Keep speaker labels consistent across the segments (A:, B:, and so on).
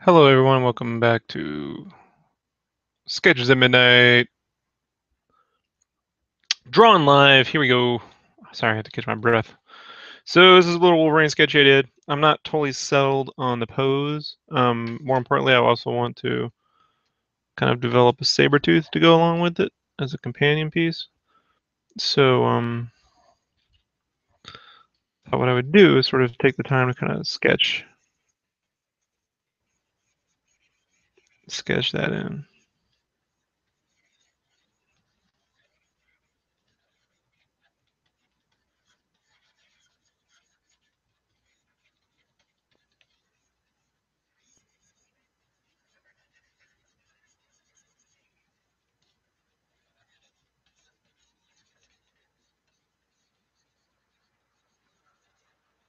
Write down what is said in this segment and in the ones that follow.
A: Hello, everyone. Welcome back to Sketches at Midnight. Drawing live. Here we go. Sorry, I had to catch my breath. So this is a little Wolverine sketch I did. I'm not totally settled on the pose. More importantly, I also want to kind of develop a Sabertooth to go along with it as a companion piece. So, what I would do is sort of take the time to kind of sketch that in.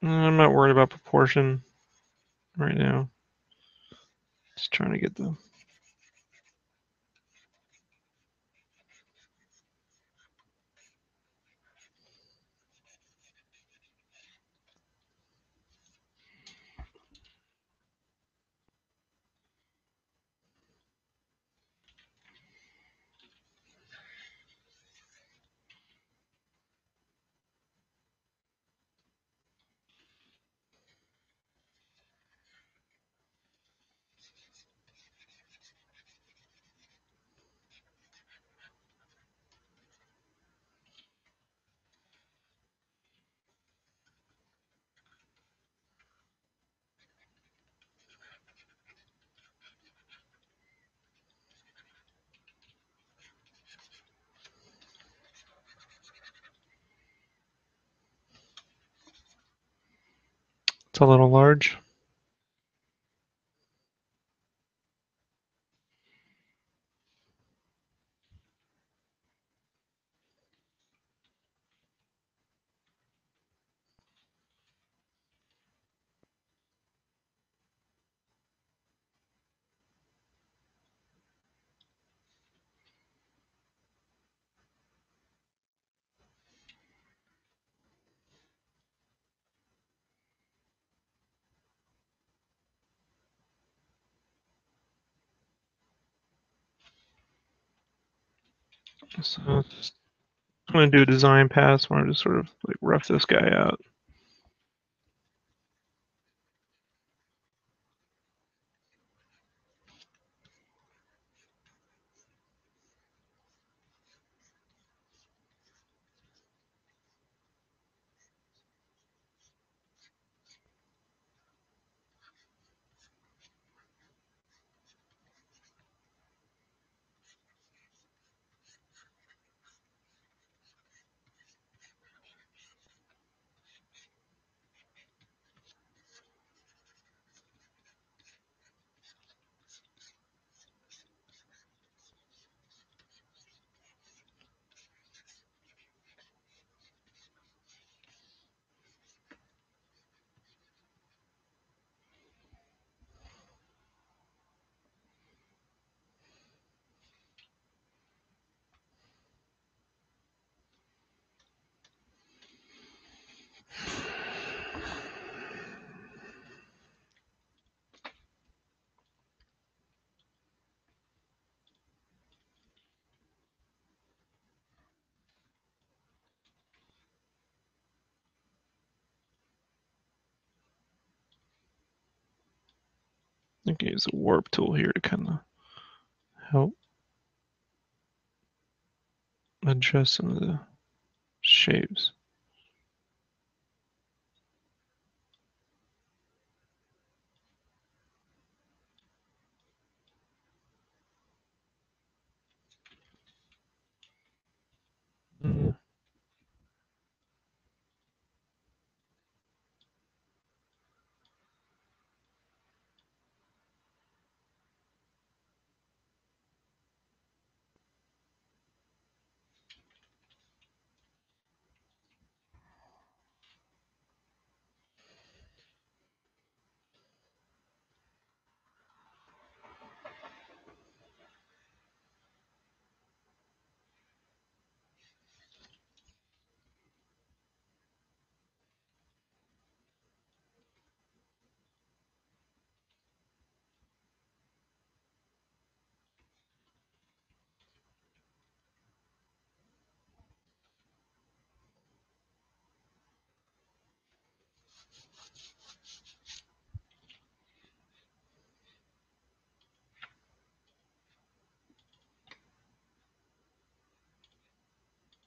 A: I'm not worried about proportion right now. Just trying to get the It's a little large. So I'm going to do a design pass. I want to just sort of like rough this guy out. I can use a warp tool here to kind of help adjust some of the shapes. Mm.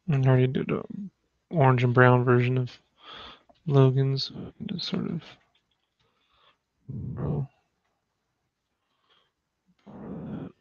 A: I already did a orange and brown version of Logan's. Just sort of borrow that.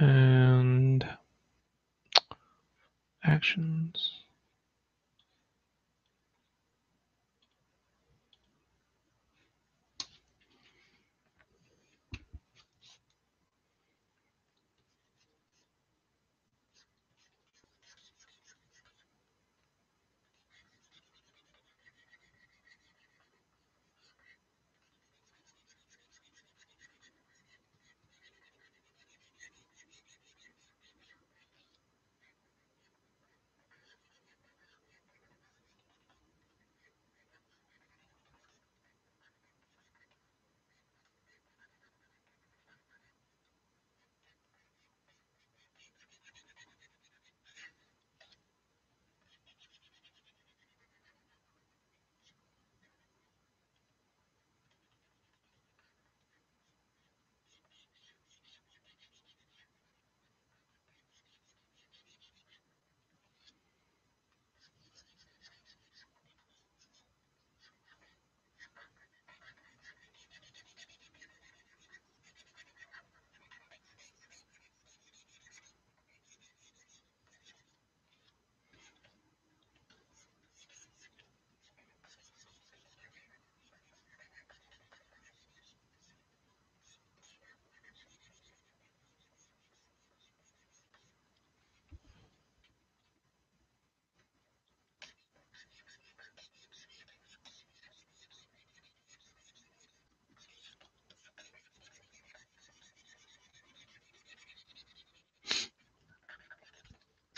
A: And actions.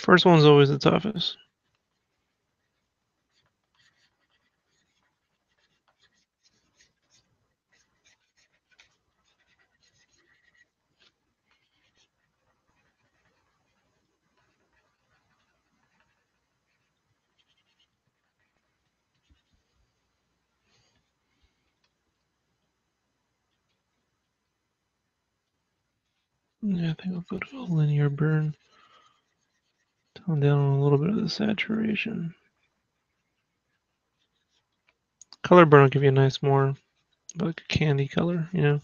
A: First one's always the toughest. Yeah, I think I'll go to a linear burn. Tone down a little bit of the saturation. Color burn will give you a nice more like a candy color, you know.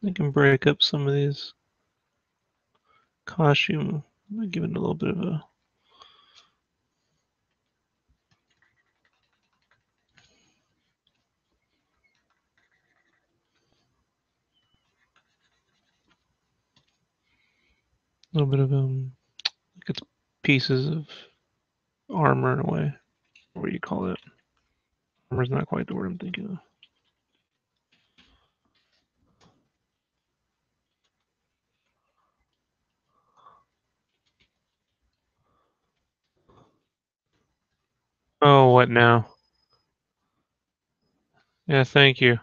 A: I can break up some of these costume, give it a little bit of a little bit of like it's pieces of armor in a way, what do you call it? Armor's not quite the word I'm thinking of. Oh, what now? Yeah, thank you.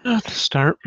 A: At the start.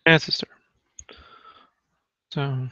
A: That's the start. So.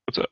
A: What's up?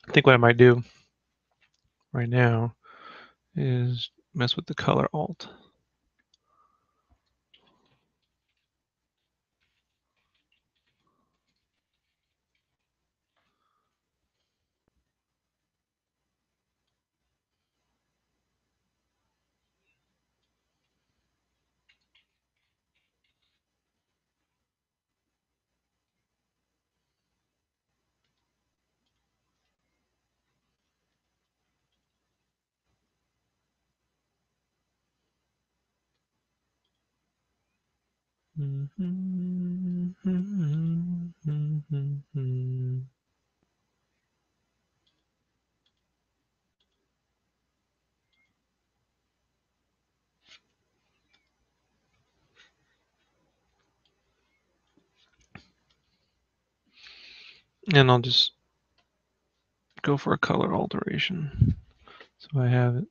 A: I think what I might do right now is mess with the color alt. And I'll just go for a color alteration. So I have it.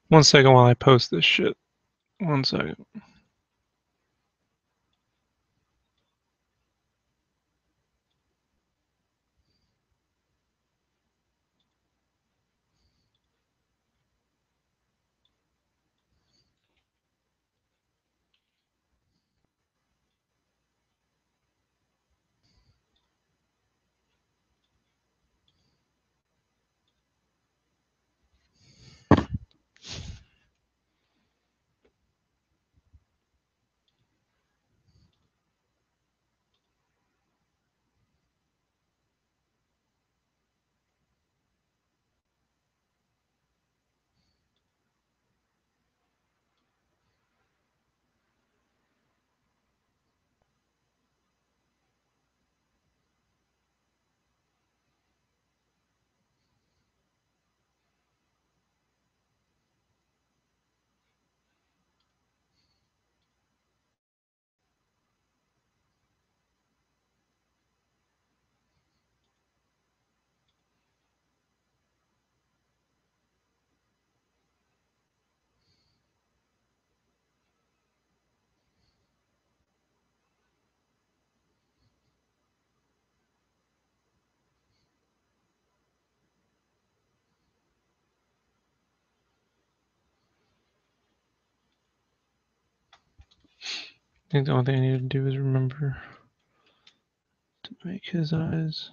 A: 1 second while I post this shit. 1 second. I think the only thing I need to do is remember to make his eyes.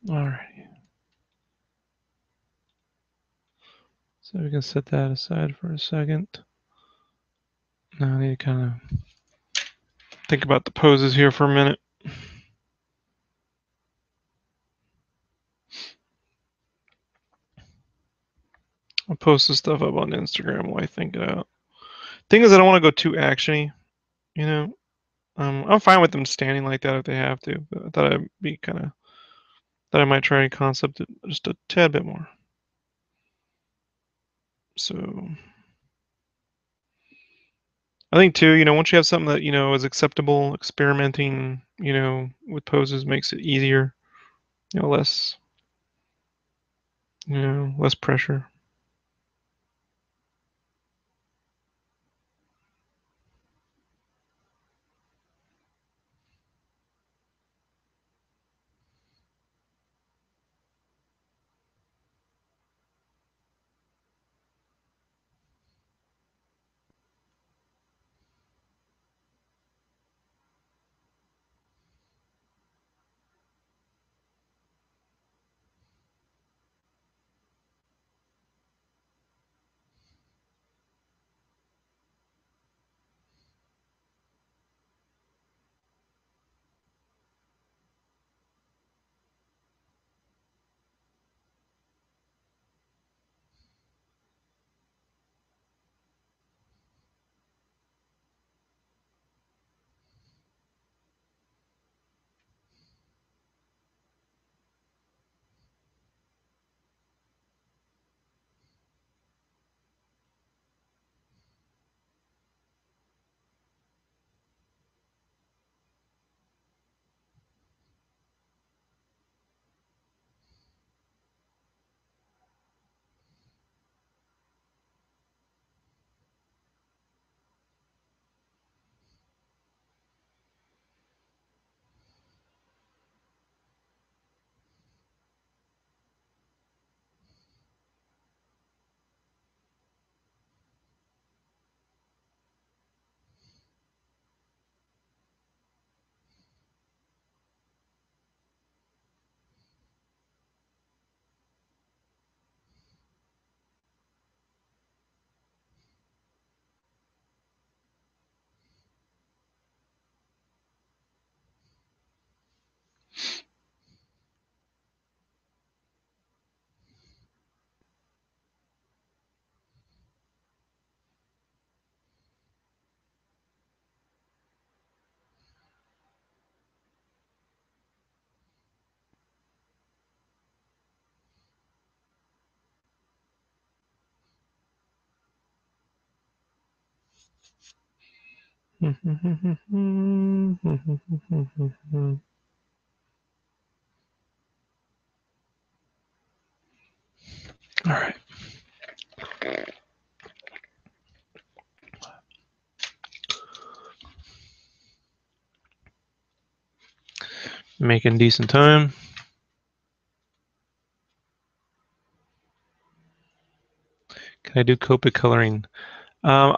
A: Alrighty. So we can set that aside for a second. Now I need to kind of think about the poses here for a minute. I'll post this stuff up on Instagram while I think it out. Thing is, I don't want to go too actiony, you know. I'm fine with them standing like that if they have to, but I thought I'd be kind of that I might try and concept it just a tad bit more. So I think too, once you have something that is acceptable, experimenting, with poses makes it easier. Less, less pressure. All right. Making decent time. Can I do Copic coloring? I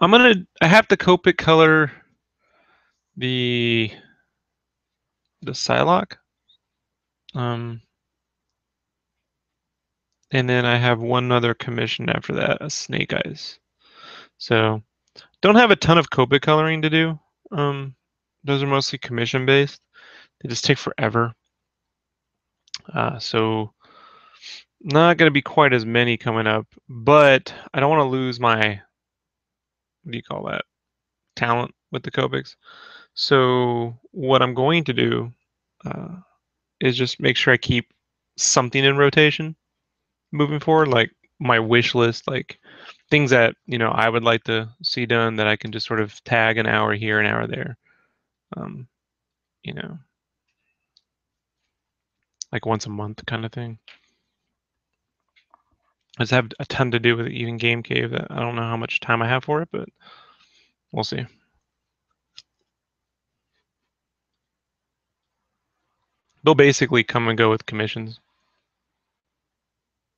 A: have to Copic color the Psylocke. And then I have one other commission after that, a Snake Eyes. So don't have a ton of Copic coloring to do. Those are mostly commission based. They just take forever. So not going to be quite as many coming up, but I don't want to lose my, what do you call that, talent with the Copics. So what I'm going to do uh, is just make sure I keep something in rotation moving forward, like my wish list, like things that I would like to see done that I can just sort of tag an hour here, an hour there. Um, you know, like once a month kind of thing. I just have a ton to do with even Game Cave that I don't know how much time I have for it, but we'll see. They'll basically come and go with commissions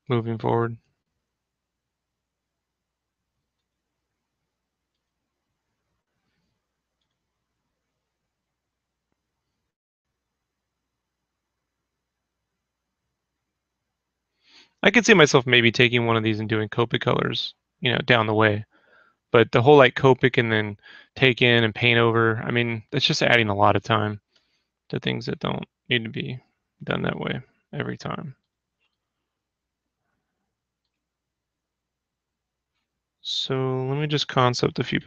A: moving forward. I could see myself maybe taking one of these and doing Copic colors, down the way. But the whole like Copic and then take in and paint over, I mean, that's just adding a lot of time to things that don't need to be done that way every time. So let me just concept a few.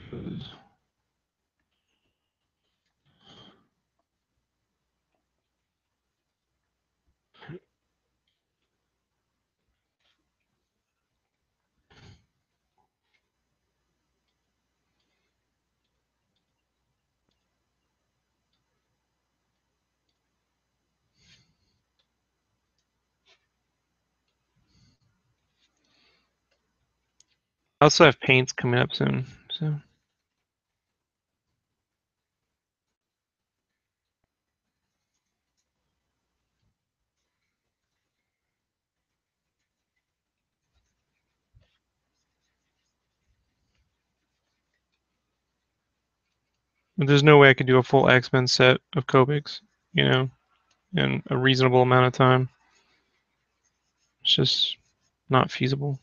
A: I also have paints coming up soon, so. There's no way I could do a full X-Men set of Copics, in a reasonable amount of time. It's just not feasible.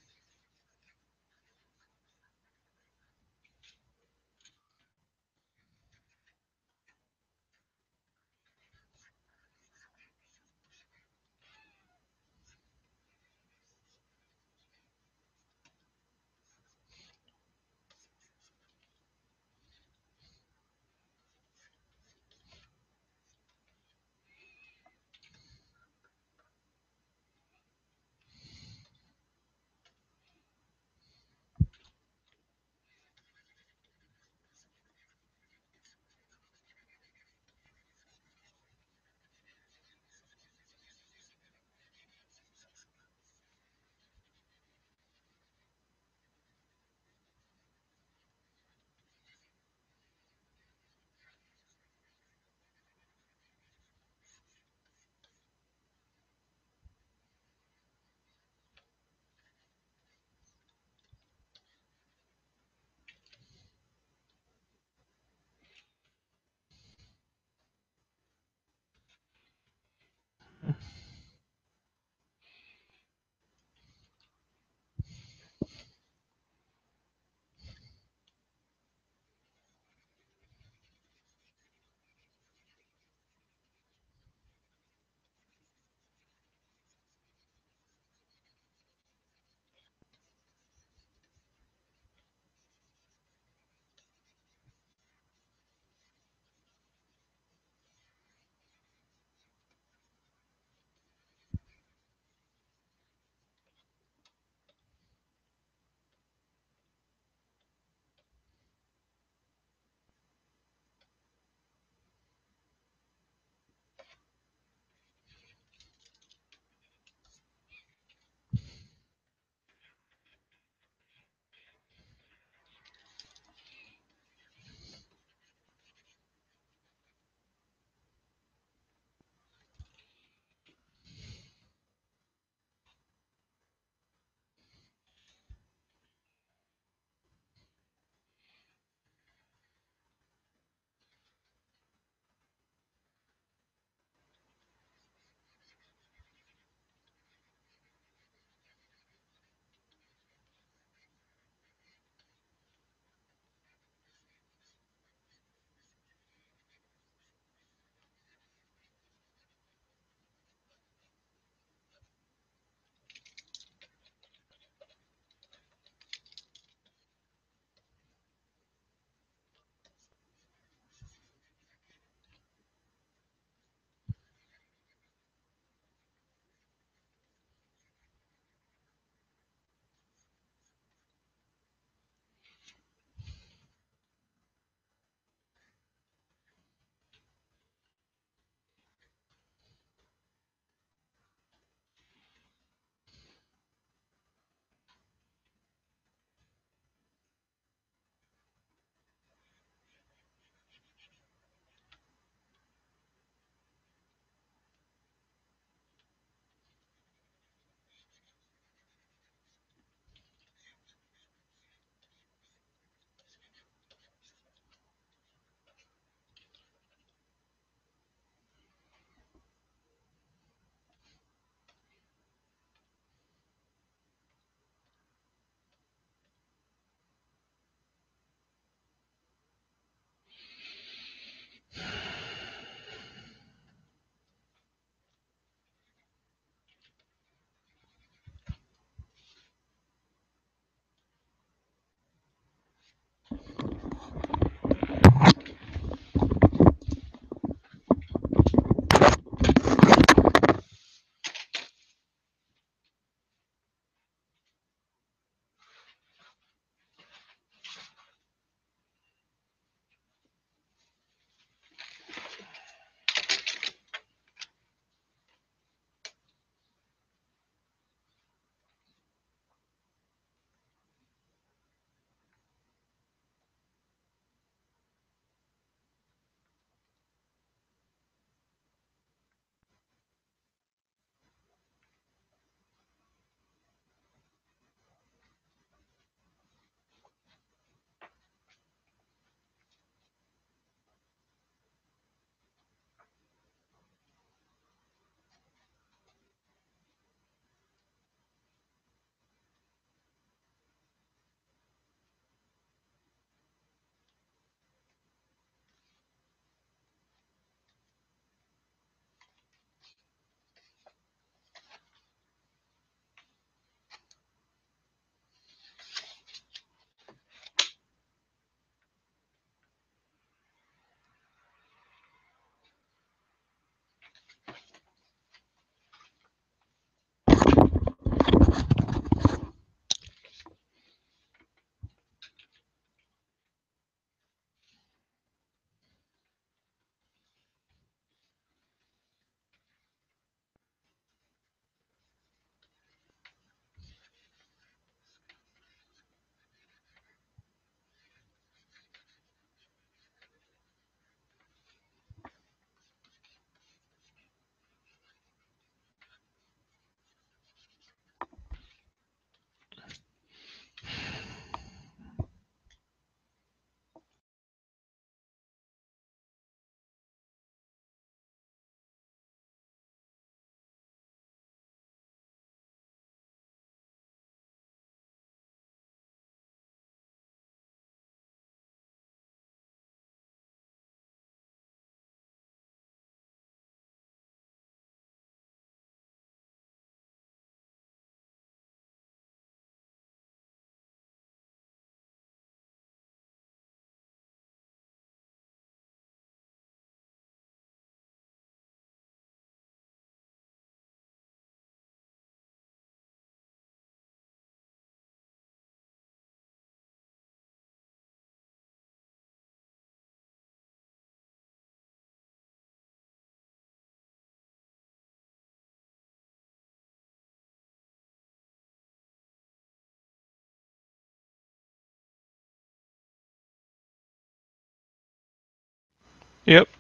A: Yep.
B: Okay,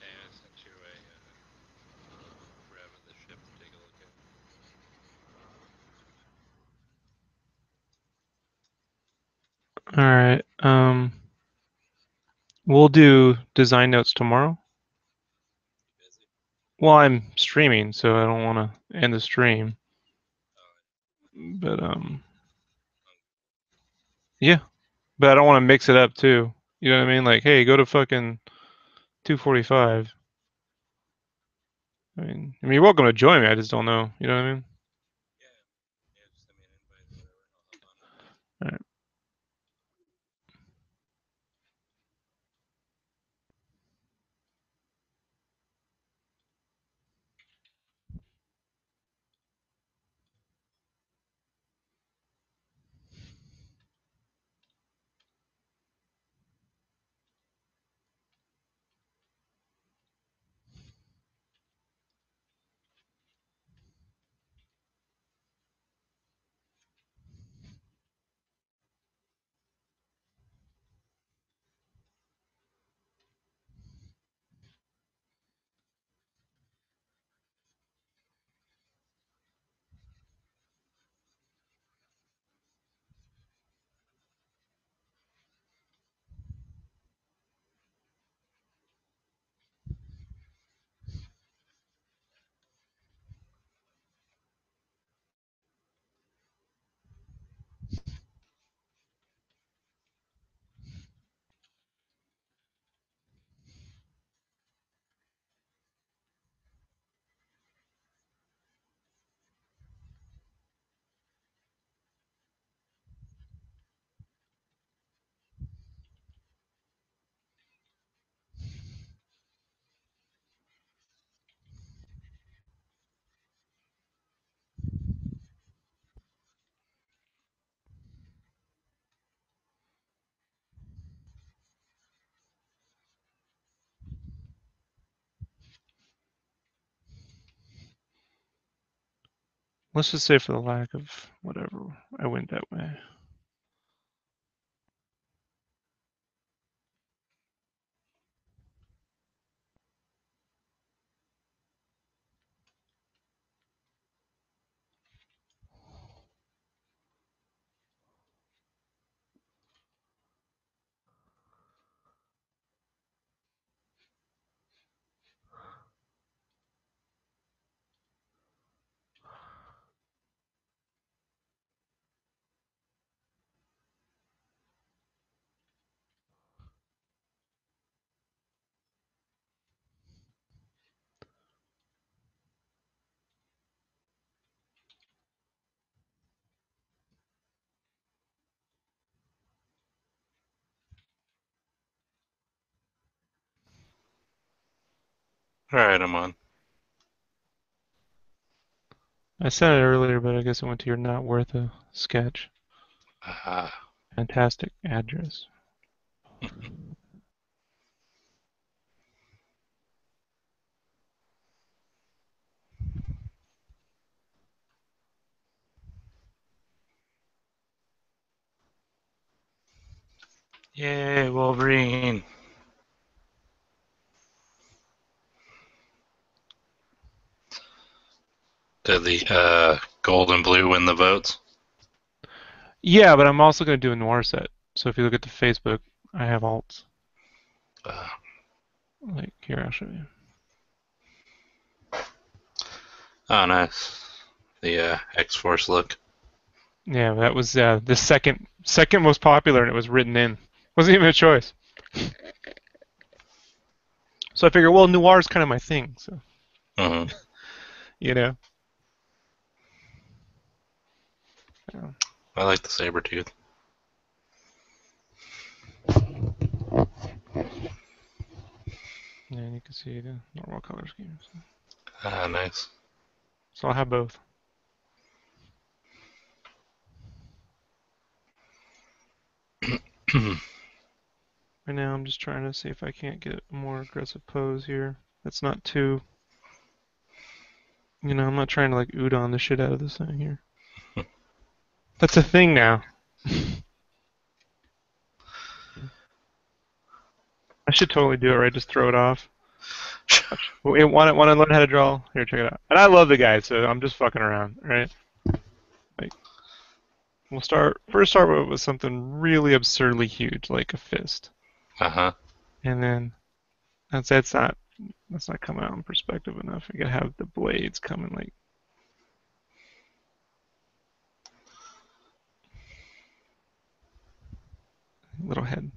B: I sent you a rev of the ship to take a look at.
A: All right. We'll do design notes tomorrow.
B: You busy?
A: Well, I'm streaming, so I don't want to end the stream.
B: Oh,
A: But
B: um,
A: yeah. But I don't want to mix it up too. You know what I mean? Like, hey, go to fucking 2:45. I mean, you're welcome to join me. I just don't know. You know what I mean?
B: yeah, yeah. Just send me an invite or whatever, and I'll hop on.
A: All right. Let's just say for the lack of whatever, I went that way.
B: All right, I'm on.
A: I said it earlier, but I guess it went to your not worth a sketch.
B: Ah,
A: Fantastic address.
B: yay, Wolverine! Did the gold and blue win the votes?
A: Yeah, but I'm also going to do a noir set. So if you look at the Facebook, I have alts.
B: Uh,
A: Like, here, I'll show you.
B: oh, nice. The X-Force look.
A: Yeah, that was the second most popular, and it was written in. Wasn't even a choice. So I figure, well, noir is kind of my thing. So
B: Mm-hmm.
A: you know, yeah,
B: I like the Sabertooth.
A: and you can see the normal color schemes.
B: Ah, nice.
A: So I'll have both. Right now, I'm just trying to see if I can't get a more aggressive pose here. That's not too, I'm not trying to like udon the shit out of this thing here. That's a thing now. I should totally do it, right? Just throw it off. Want to learn how to draw? Here, check it out. And I love the guy, so I'm just fucking around, right? Like, we'll start with something really absurdly huge, like a fist,
B: Uh-huh.
A: and then that's not coming out in perspective enough. You gotta have the blades coming like little head.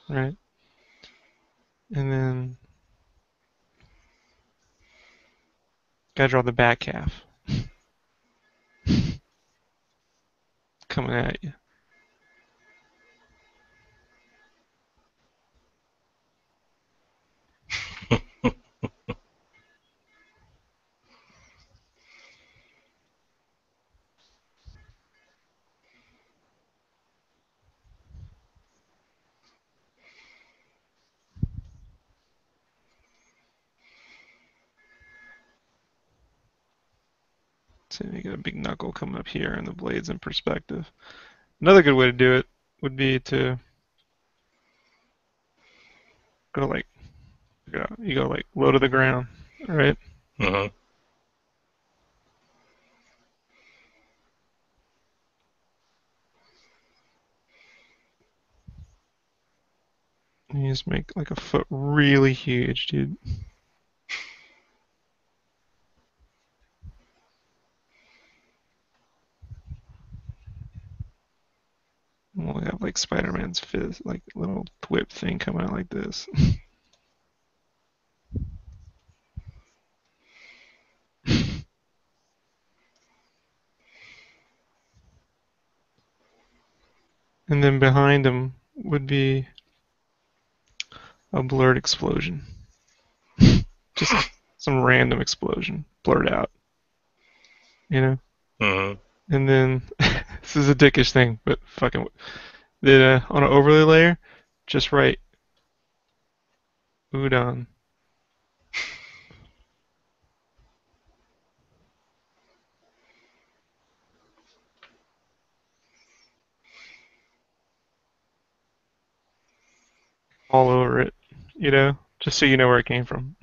A: Right? And then gotta draw the back half coming at you. So you get a big knuckle coming up here and the blades in perspective. Another good way to do it would be to go like you go like low to the ground, right?
B: Uh-huh.
A: And you just make like a foot really huge, dude. We'll have like Spider-Man's fist, like little whip thing coming out like this. And then behind him would be a blurred explosion. Just some random explosion blurred out, you know?
B: Uh-huh.
A: And then, this is a dickish thing, but fucking, then on an overlay layer, just write udon. All over it, just so you know where it came from.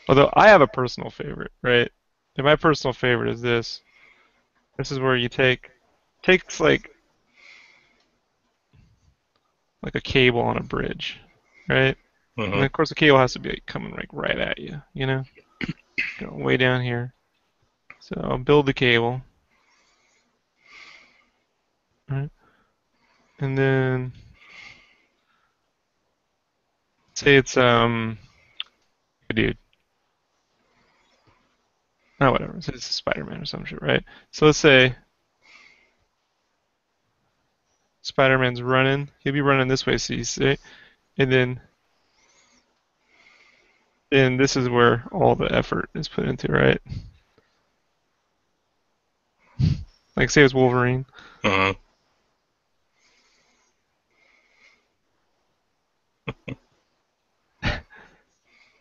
A: Although I have a personal favorite, right? And my personal favorite is this. This is where you takes like a cable on a bridge, right? And then
B: Uh-huh.
A: of course the cable has to be like, coming like right at you, going way down here. So I'll build the cable, right? And then say it's dude, no whatever. Say it's Spider-Man or some shit, right? So let's say Spider-Man's running. He'll be running this way, so you see, and then this is where all the effort is put into, right? Like say it's Wolverine.
B: Uh-huh.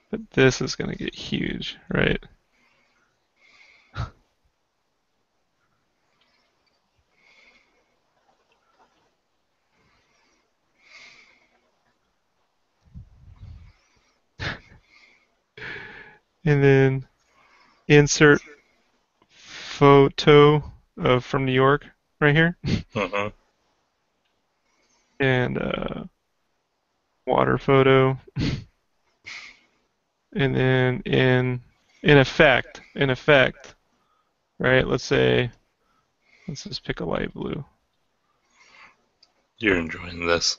A: But this is gonna get huge, right? And then insert photo of from New York right here,
B: Uh-huh.
A: and water photo, and then in effect, right? Let's just pick a light blue,
B: You're enjoying this.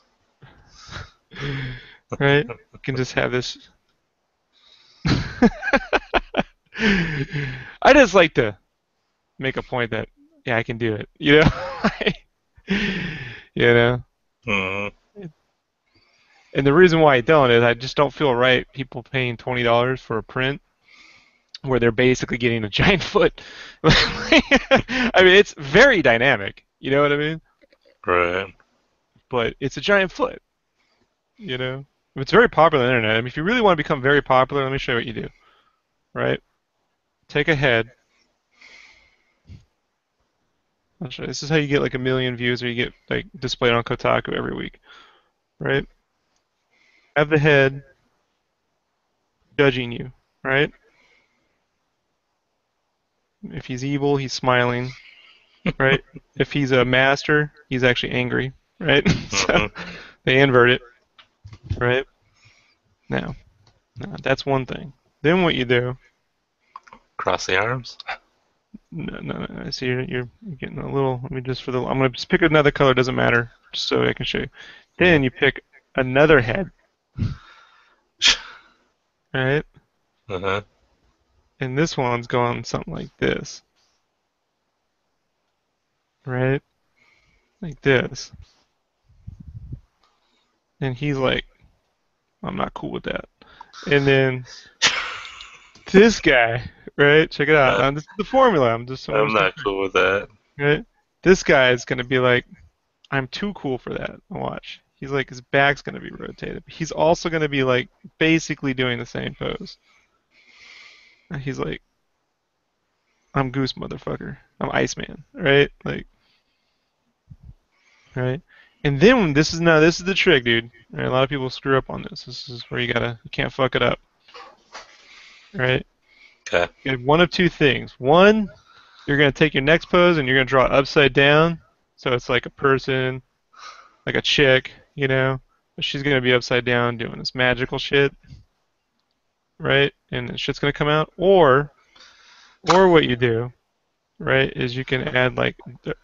A: right? You can just have this. I just like to make a point that yeah, I can do it. You know.
B: Uh-huh.
A: And the reason why I don't is I just don't feel right people paying $20 for a print where they're basically getting a giant foot. I mean, it's very dynamic. You know what I mean?
B: Right.
A: But it's a giant foot. You know, it's very popular on the internet. I mean, if you really want to become very popular, let me show you what you do. Right? take a head. I'll show you. This is how you get like 1 million views, or you get like displayed on Kotaku every week, right? Have the head judging you, right? If he's evil, he's smiling, right? If he's a master, he's actually angry, right? So
B: Mm-hmm.
A: they invert it, right? Now, that's one thing. Then what you do?
B: Cross the arms.
A: No. I see you're getting a little. Let me just for the. I'm gonna just pick another color. Doesn't matter, just so I can show you.
B: Yeah.
A: Then you pick another head, right?
B: Uh-huh.
A: And this one's going something like this, right? Like this. And he's like, I'm not cool with that. And then this guy, right? Check it out.
B: Uh,
A: Now this is the formula. I'm
B: I'm
A: just gonna,
B: not cool with that.
A: right? This guy is gonna be like, I'm too cool for that. Watch. He's like, his back's gonna be rotated. But he's also gonna be like, basically doing the same pose. And he's like, I'm Goose motherfucker. I'm Iceman, right? Like, right? And then this is the trick, dude. Right? A lot of people screw up on this. This is where you can't fuck it up, right?
B: Okay.
A: You have one of two things. One, you're gonna take your next pose and you're gonna draw it upside down, so it's like a person, like a chick, but she's gonna be upside down doing this magical shit, right? And the shit's gonna come out. Or what you do, right, is you can add like the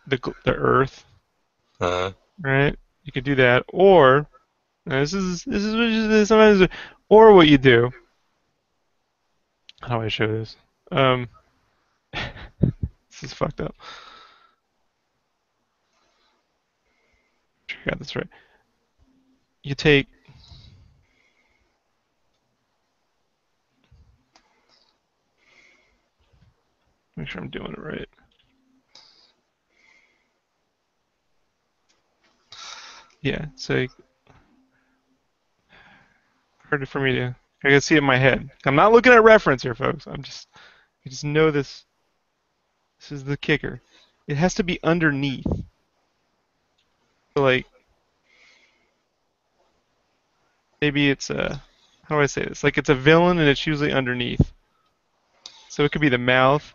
A: earth,
B: Uh-huh.
A: right? You could do that, or now sometimes, or what you do. How do I show this? Um, this is fucked up. I got this right. You take. Make sure I'm doing it right. Yeah, so hard for me to. I can see it in my head. I'm not looking at reference here, folks. I just know this. This is the kicker. It has to be underneath. So like, maybe it's a. How do I say this? Like it's a villain and it's usually underneath. So it could be the mouth,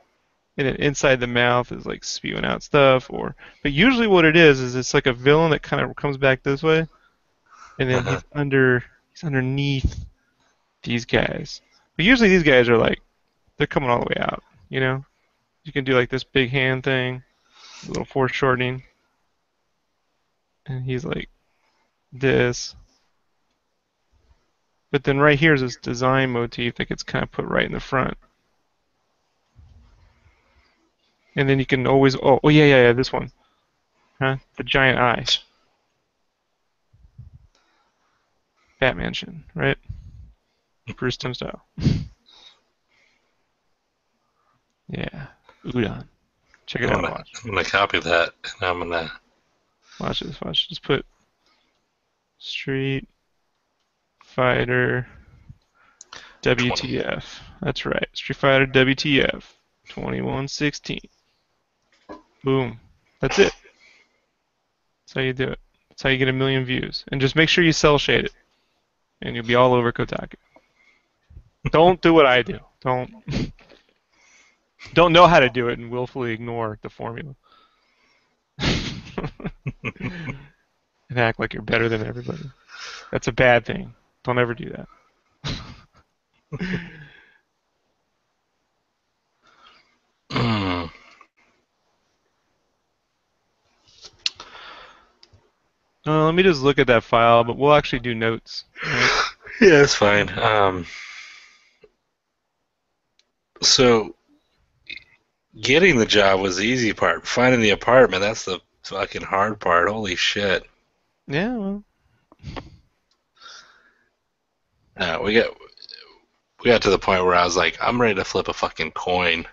A: and then inside the mouth is like spewing out stuff, or. But usually what it is it's like a villain that kind of comes back this way, and then
B: Uh-huh.
A: he's underneath these guys. But usually these guys are like they're coming all the way out. You know, you can do like this big hand thing, a little foreshortening, and he's like this. But then right here is this design motif that gets kind of put right in the front. And then you can always, yeah, this one. Huh? The giant eye. Batman shit, right? Bruce Timm style. Yeah. Udon. Check it
B: I'm
A: out,
B: gonna
A: watch.
B: I'm gonna copy that and I'm gonna
A: Watch this, watch. Just put Street Fighter
B: 20.
A: WTF. That's right. Street Fighter WTF 2116. Boom. That's it. That's how you do it. That's how you get 1 million views. And just make sure you cell shade it, and you'll be all over Kotaku. Don't do what I do. Don't know how to do it and willfully ignore the formula. And act like you're better than everybody. That's a bad thing. Don't ever do that. Let me just look at that file, but we'll actually do notes. Right?
B: Yeah, it's fine. So getting the job was the easy part. Finding the apartment, that's the fucking hard part. Holy shit.
A: Yeah, well,
B: We got to the point where I was like, I'm ready to flip a fucking coin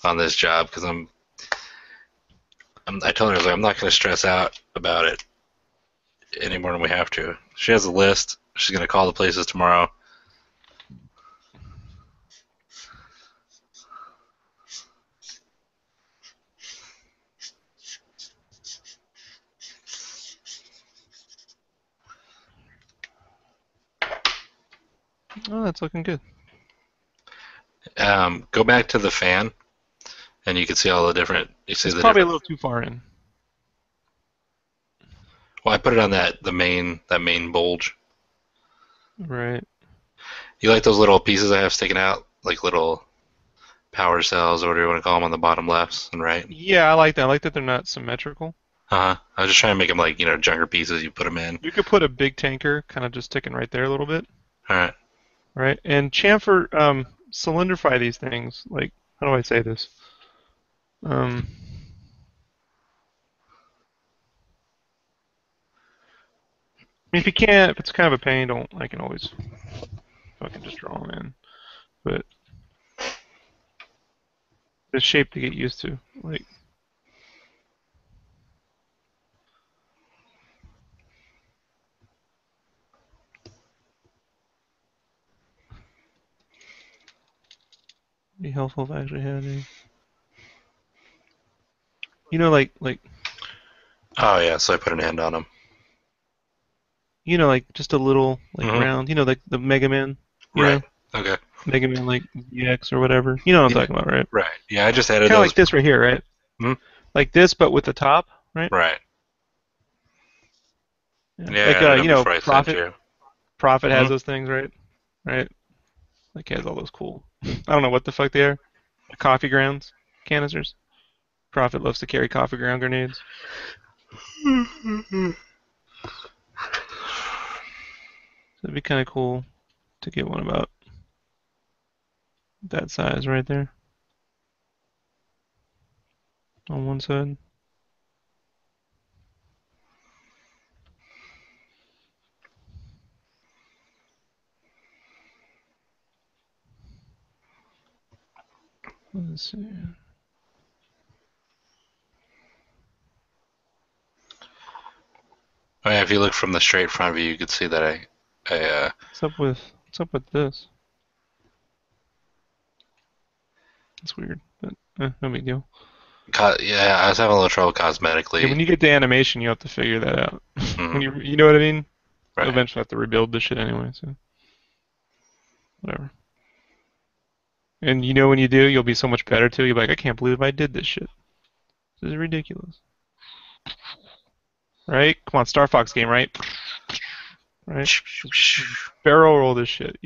B: on this job because I told her I was like, I'm not gonna stress out about it any more than we have to. She has a list. She's gonna call the places tomorrow.
A: Oh, that's looking good.
B: Go back to the fan, and you can see all the different. You see
A: It's
B: the
A: probably a
B: different.
A: little too far in.
B: Well, I put it on that main bulge.
A: Right.
B: You like those little pieces I have sticking out, like little power cells or whatever you want to call them on the bottom lefts and right.
A: Yeah, I like that. I like that they're not symmetrical.
B: Uh-huh. I was just trying to make them like junker pieces. You put them in.
A: You could put a big tanker kind of just sticking right there a little bit,
B: All right.
A: right? And chamfer, cylinderify these things. Like, how do I say this? Um, I mean, if you can't, if it's kind of a pain, don't. I can always fucking just draw them in. But the shape to get used to, like, be helpful if I actually had a. Like,
B: Oh yeah. So I put an end on them.
A: like just a little like
B: Mm-hmm.
A: round. Like the Mega Man. You
B: Right.
A: know,
B: Okay.
A: Mega Man like ZX or whatever. You know what I'm
B: Yeah.
A: talking about, right?
B: Right. Yeah. I just added
A: Kind of
B: those.
A: like this right here, right?
B: Hmm.
A: Like this, but with the top, right?
B: Right.
A: Yeah.
B: Yeah. I
A: Like
B: added them before I sent
A: Prophet.
B: you.
A: Prophet has
B: Hmm.
A: those things, right? Right. Like he has all those cool. I don't know what the fuck they are. Coffee grounds canisters. Prophet loves to carry coffee ground grenades. So it'd be kind of cool to get one about that size right there on one side. Let's see.
B: Oh, yeah, if you look from the straight front view, you could see that I
A: What's up with this? It's weird, but no big deal.
B: yeah, I was having a little trouble
A: Yeah, when
B: cosmetically.
A: you get to animation, you have to figure that out. When
B: Hmm.
A: you know what I mean? You'll
B: Right.
A: eventually have to rebuild this shit anyway, so whatever. And when you do, you'll be so much better too. You'll be like, I can't believe I did this shit. This is ridiculous. Right? Come on, Star Fox game, right? Right? Barrel roll this shit.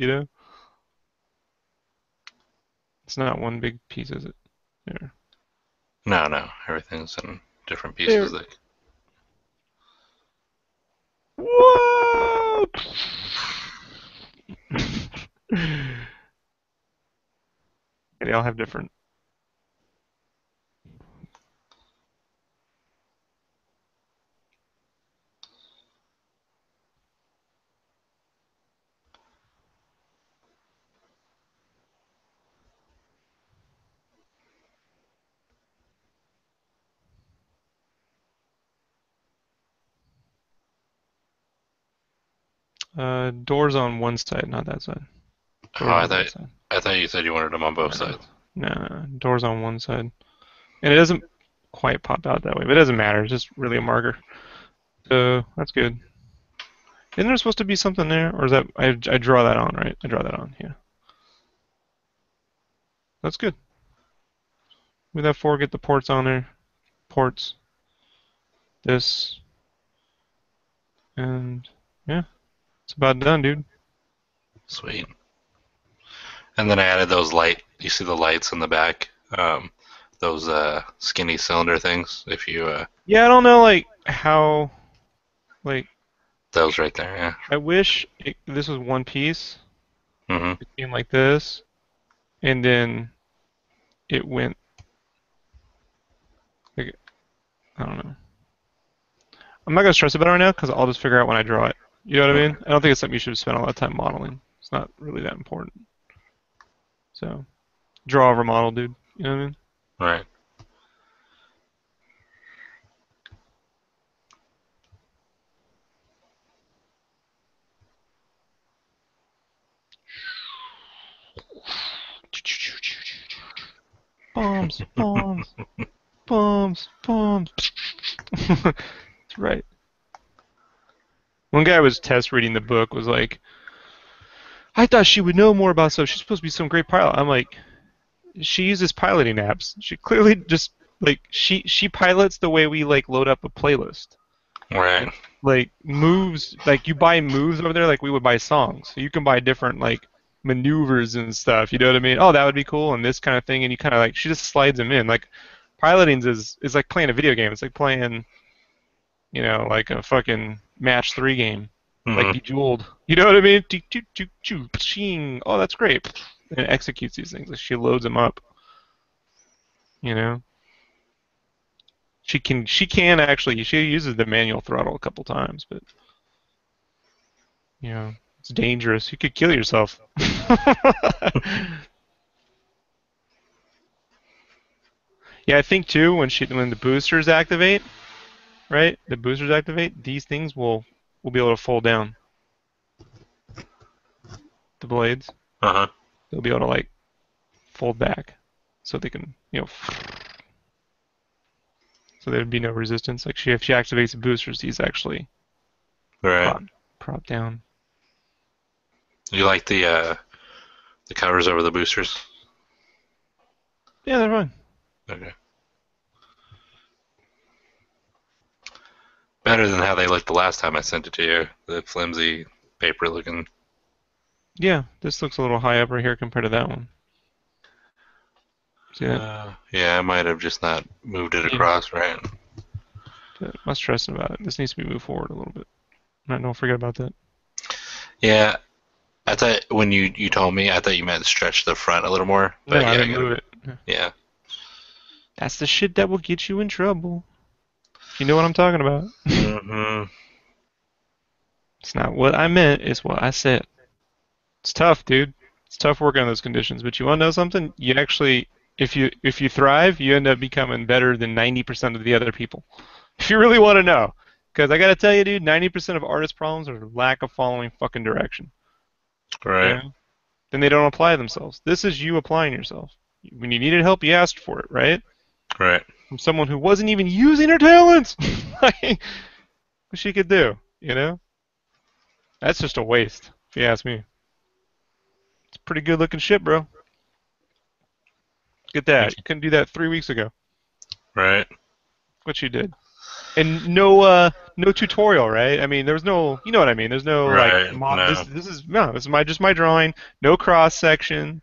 A: It's not one big piece, is it? There.
B: No, no, everything's in different pieces.
A: There.
B: Like,
A: Whoa! They all have different. Doors on one side, not that side.
B: oh,
A: Doors on that side.
B: I thought you said you wanted them on both
A: No, no,
B: sides.
A: no, no. Doors on one side, and it doesn't quite pop out that way, but it doesn't matter. It's just really a marker. So that's good. Isn't there supposed to be something there, or is that I draw that on, right? I draw that on. Yeah, that's good. With that four, get the ports on there. Ports. This and yeah, it's about done, dude.
B: Sweet. And then I added those light. You see the lights in the back. Those skinny cylinder things. If you
A: Yeah, I don't know like how like
B: those right there. Yeah.
A: I wish this was one piece.
B: Hmm.
A: It came like this, and then it went like I don't know. I'm not gonna stress about it right now because I'll just figure out when I draw it. You know what I
B: Okay.
A: mean? I don't think it's something you should spend a lot of time modeling. It's not really that important. So draw over model, dude. You know what I mean?
B: Right.
A: Bombs, bombs, bombs, bombs. That's right. One guy was test reading the book was like, I thought she would know more about stuff. She's supposed to be some great pilot. I'm like, she uses piloting apps. She clearly just like she pilots the way we like load up a playlist.
B: Right.
A: And like moves, like you buy moves over there like we would buy songs. So you can buy different like maneuvers and stuff. You know what I mean? Oh, that would be cool and this kind of thing. And you kind of like she just slides them in. Like piloting is like playing a video game. It's like playing like a fucking match 3 game, like
B: Hmm.
A: Bejeweled. You know what I mean? Oh, that's great. And it executes these things. Like she loads them up. You know, she can actually she uses the manual throttle a couple times, but it's dangerous. You could kill yourself. Yeah, I think too when the boosters activate, right? The boosters activate. These things will be able to fold down the blades.
B: Uh-huh.
A: They'll be able to like fold back, so they can so there'd be no resistance. Like if she activates the boosters, these actually
B: Right.
A: prop prop down.
B: You like the covers over the boosters?
A: Yeah, they're fine.
B: Okay. Better than how they looked the last time I sent it to you. The flimsy paper looking.
A: Yeah, this looks a little high up right here compared to that one. See that?
B: Yeah, I might have just not moved it
A: Yeah.
B: across right.
A: I'm not stressing about it. This needs to be moved forward a little bit. Don't forget about that.
B: Yeah, I thought when you told me, I thought you meant stretch the front a little more.
A: No,
B: But
A: I
B: yeah, I
A: didn't
B: gotta.
A: move it.
B: Yeah.
A: That's the shit that will get you in trouble. You know what I'm talking about.
B: Hmm.
A: It's not what I meant, it's what I said. It's tough, dude. It's tough working on those conditions. But you want to know something? You actually, if you thrive, you end up becoming better than 90% of the other people. If you really want to know, because I gotta tell you, dude, 90% of artist problems are lack of following fucking direction.
B: Right.
A: Yeah. Then they don't apply themselves. This is you applying yourself. When you needed help, you asked for it, right?
B: Right.
A: From someone who wasn't even using her talents. Like, what she could do, you know? That's just a waste, if you ask me. It's pretty good looking shit, bro. Get that. You couldn't do that 3 weeks ago.
B: Right.
A: What you did. And no tutorial, right? I mean, there was no, you know what I mean. There's no like
B: Right. No.
A: this is no, this is my just my drawing. No cross section.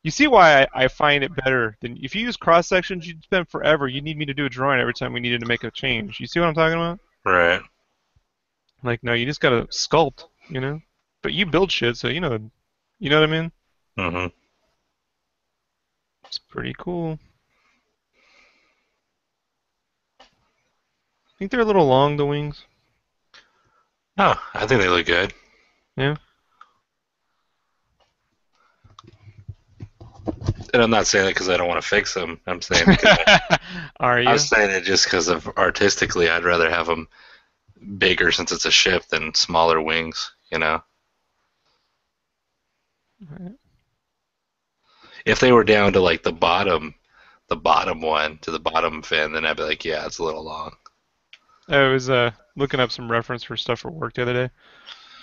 A: You see why I find it better than if you use cross sections, you'd spend forever. You need me to do a drawing every time we needed to make a change. You see what I'm talking about?
B: Right.
A: Like, no, you just gotta sculpt, you know? But you build shit, so you know what I mean?
B: Hmm.
A: It's pretty cool. Think they're a little long, the wings.
B: Oh, I think they look good.
A: Yeah.
B: And I'm not saying it because I don't want to fix them. I'm saying it because
A: Are
B: I'm
A: you?
B: saying it just because of artistically, I'd rather have them bigger since it's a ship than smaller wings. You know, if they were down to like the bottom one to the bottom fin, then I'd be like, yeah, it's a little long.
A: I was looking up some reference for stuff for work the other day.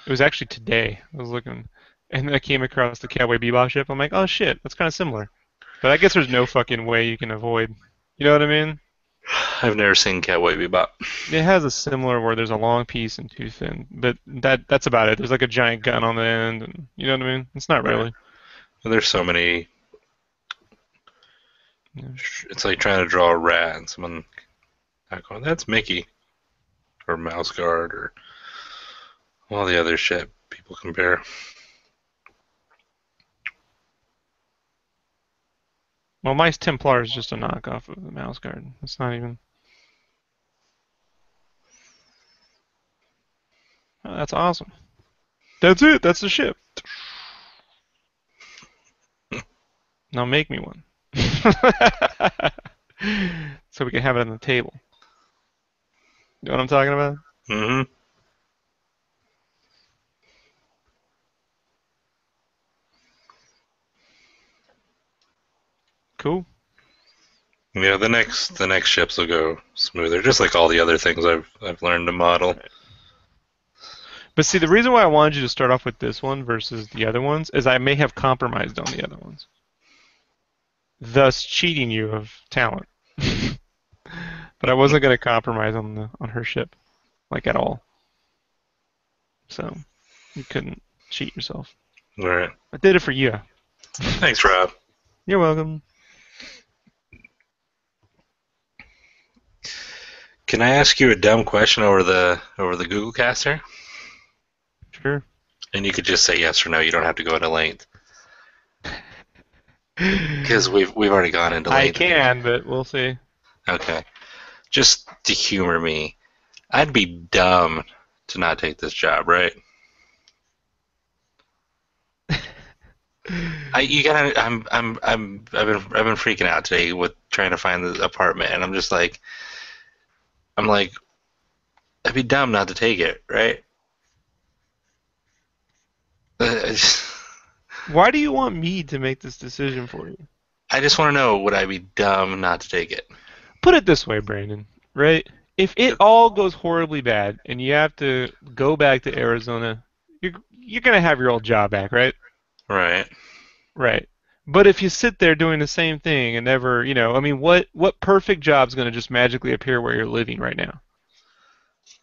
A: It was actually today. I was looking, and I came across the Cowboy Bebop ship. I'm like, oh shit, that's kind of similar. But I guess there's no fucking way you can avoid. You know what I mean?
B: I've never seen Cowboy Bebop.
A: It has a similar where there's a long piece and too thin, but that's about it. There's like a giant gun on the end, and you know what I mean? It's not
B: Right.
A: really.
B: And there's so many.
A: Yeah.
B: It's like trying to draw a rat and someone not going, that's Mickey or Mouse Guard or all the other shit people compare.
A: Well, Mice Templar is just a knockoff of the Mouse Guard. It's not even. Oh, that's awesome. That's it. That's the ship. Now make me one. So we can have it on the table. You know what I'm talking about?
B: Hmm.
A: Cool.
B: Yeah, the next ships will go smoother, just like all the other things I've learned to model.
A: But see, the reason why I wanted you to start off with this one versus the other ones is I may have compromised on the other ones, thus cheating you of talent. But I wasn't going to compromise on her ship, like at all. So you couldn't cheat yourself.
B: All right.
A: I did it for you.
B: Thanks, Rob.
A: You're welcome.
B: Can I ask you a dumb question over the Google Caster?
A: Sure.
B: And you could just say yes or no. You don't have to go into length because we've already gone into
A: I
B: length.
A: can, but we'll see.
B: Okay. Just to humor me, I'd be dumb to not take this job, right? I've been freaking out today with trying to find the apartment, and I'm just like, I'd be dumb not to take it, right?
A: Why do you want me to make this decision for you?
B: I just want to know, would I be dumb not to take it?
A: Put it this way, Brandon, right? If it all goes horribly bad and you have to go back to Arizona, you're gonna have your old job back, right?
B: Right.
A: Right. But if you sit there doing the same thing and never, I mean, what perfect job's gonna just magically appear where you're living right now?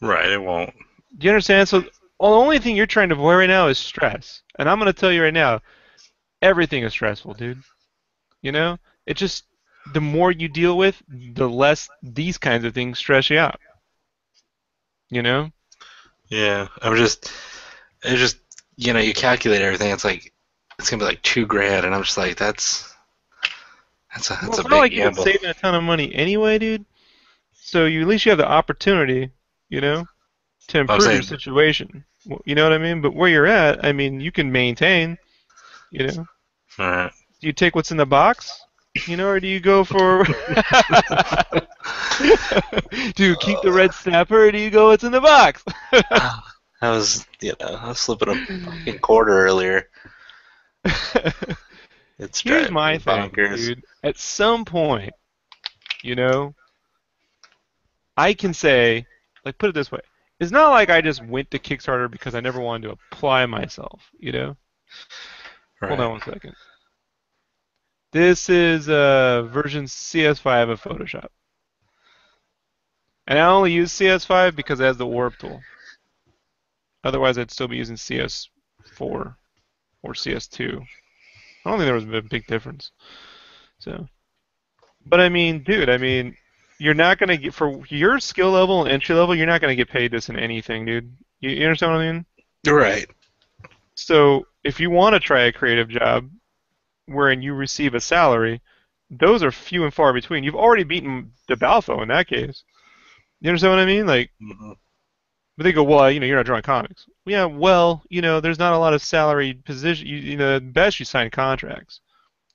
B: Right, it won't.
A: Do you understand? So the only thing you're trying to avoid right now is stress. And I'm gonna tell you right now, everything is stressful, dude. You know? It just the more you deal with, the less these kinds of things stress you out. You know?
B: Yeah, it's just, you calculate everything. It's like, it's gonna be like $2,000, and I'm just like, that's
A: Well,
B: a
A: it's not
B: big
A: like you've been
B: gamble.
A: saving a ton of money anyway, dude. So at least you have the opportunity, you know, to
B: I'm
A: improve your
B: saying,
A: situation. You know what I mean? But where you're at, I mean, you can maintain, you know.
B: all right.
A: Do you take what's in the box? Or do you go for do you keep the red snapper or do you go what's in the box?
B: I was slipping a fucking quarter earlier. It's
A: Here's
B: driving
A: my
B: me
A: thing,
B: bonkers.
A: dude. At some point, you know, I can say, like, put it this way. It's not like I just went to Kickstarter because I never wanted to apply myself. Hold
B: Right.
A: on one second. This is version CS5 of Photoshop. And I only use CS5 because it has the warp tool. Otherwise, I'd still be using CS4 or CS2. I don't think there was a big difference. So, but I mean, dude, you're not gonna get for your skill level and entry level, you're not gonna get paid this in anything, dude. You understand what I mean?
B: Right.
A: So, if you want to try a creative job wherein you receive a salary, those are few and far between. You've already beaten DeBalfo in that case. You understand what I mean? Like,
B: Hmm.
A: but they go, well, you're not drawing comics. Yeah, well, there's not a lot of salary position. Best you sign contracts,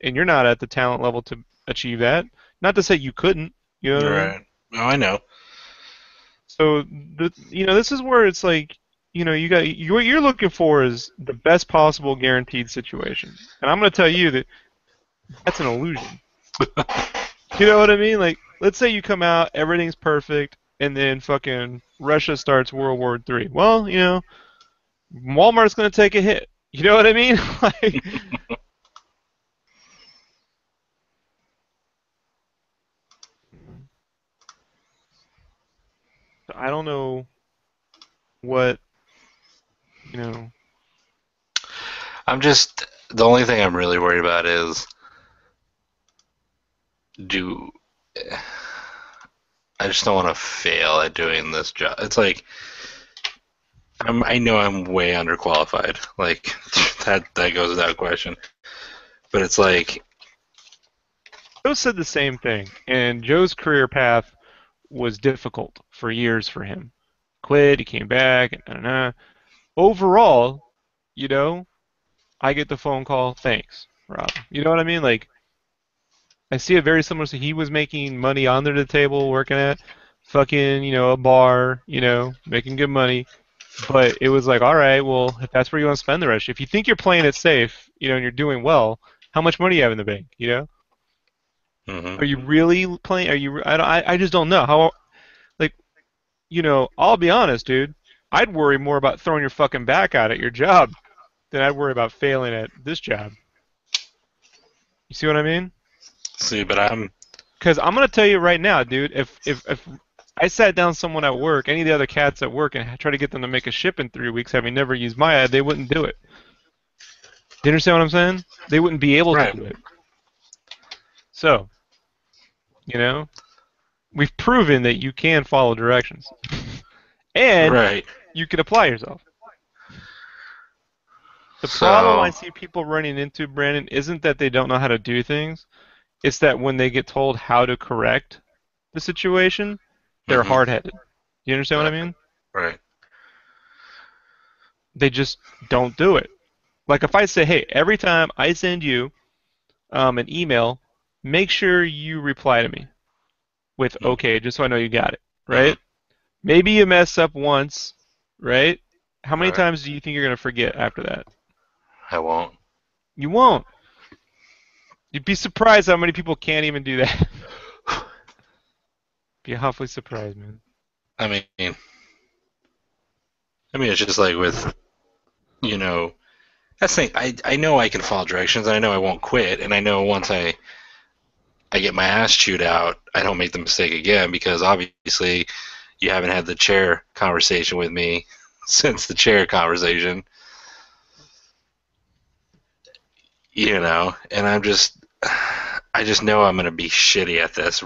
A: and you're not at the talent level to achieve that. Not to say you couldn't. You know what I mean?
B: Right. Oh, I know.
A: So this is where it's like, what you're looking for is the best possible guaranteed situation, and I'm going to tell you that that's an illusion. You know what I mean? Like, let's say you come out, everything's perfect, and then fucking Russia starts World War III. Well, Walmart's going to take a hit. You know what I mean? Like, I don't know what, you know.
B: The only thing I'm really worried about is, do I just don't want to fail at doing this job. It's like, I know I'm way underqualified. Like, that goes without question. But it's like,
A: Joe said the same thing, and Joe's career path was difficult for years for him. Quit, he came back, and. Overall, you know, I get the phone call, thanks, Rob. You know what I mean? Like, I see it very similar to he was making money under the table, working at fucking, a bar, making good money. But it was like, all right, well, if that's where you want to spend the rest, if you think you're playing it safe, and you're doing well, how much money do you have in the bank?
B: mhm.
A: Are you really playing? Are you? I just don't know how. Like, I'll be honest, dude. I'd worry more about throwing your fucking back out at your job than I'd worry about failing at this job. You see what I mean?
B: See, but I'm
A: Because I'm gonna tell you right now, dude. If I sat down someone at work, any of the other cats at work, and tried to get them to make a ship in 3 weeks, having never used my ad, they wouldn't do it. Do you understand what I'm saying? They wouldn't be able to
B: right.
A: do it. So, you know, we've proven that you can follow directions, and
B: Right.
A: you can apply yourself. The problem I
B: So.
A: see people running into, Brandon, isn't that they don't know how to do things. It's that when they get told how to correct the situation, they're
B: Hmm.
A: hard-headed. You understand what I
B: Right.
A: mean?
B: Right.
A: They just don't do it. Like if I say, hey, every time I send you an email, make sure you reply to me with okay, just so I know you got it,
B: Mm-hmm.
A: right? Maybe you mess up once, right? How many
B: Right.
A: times do you think you're going to forget after that?
B: I won't.
A: You won't. You'd be surprised how many people can't even do that. Be awfully surprised, man.
B: I mean, it's just like with, you know, that's the thing. I know I can follow directions, and I know I won't quit, and I know once I get my ass chewed out, I don't make the mistake again because obviously you haven't had the chair conversation with me since the chair conversation, and I just know I'm gonna be shitty at this,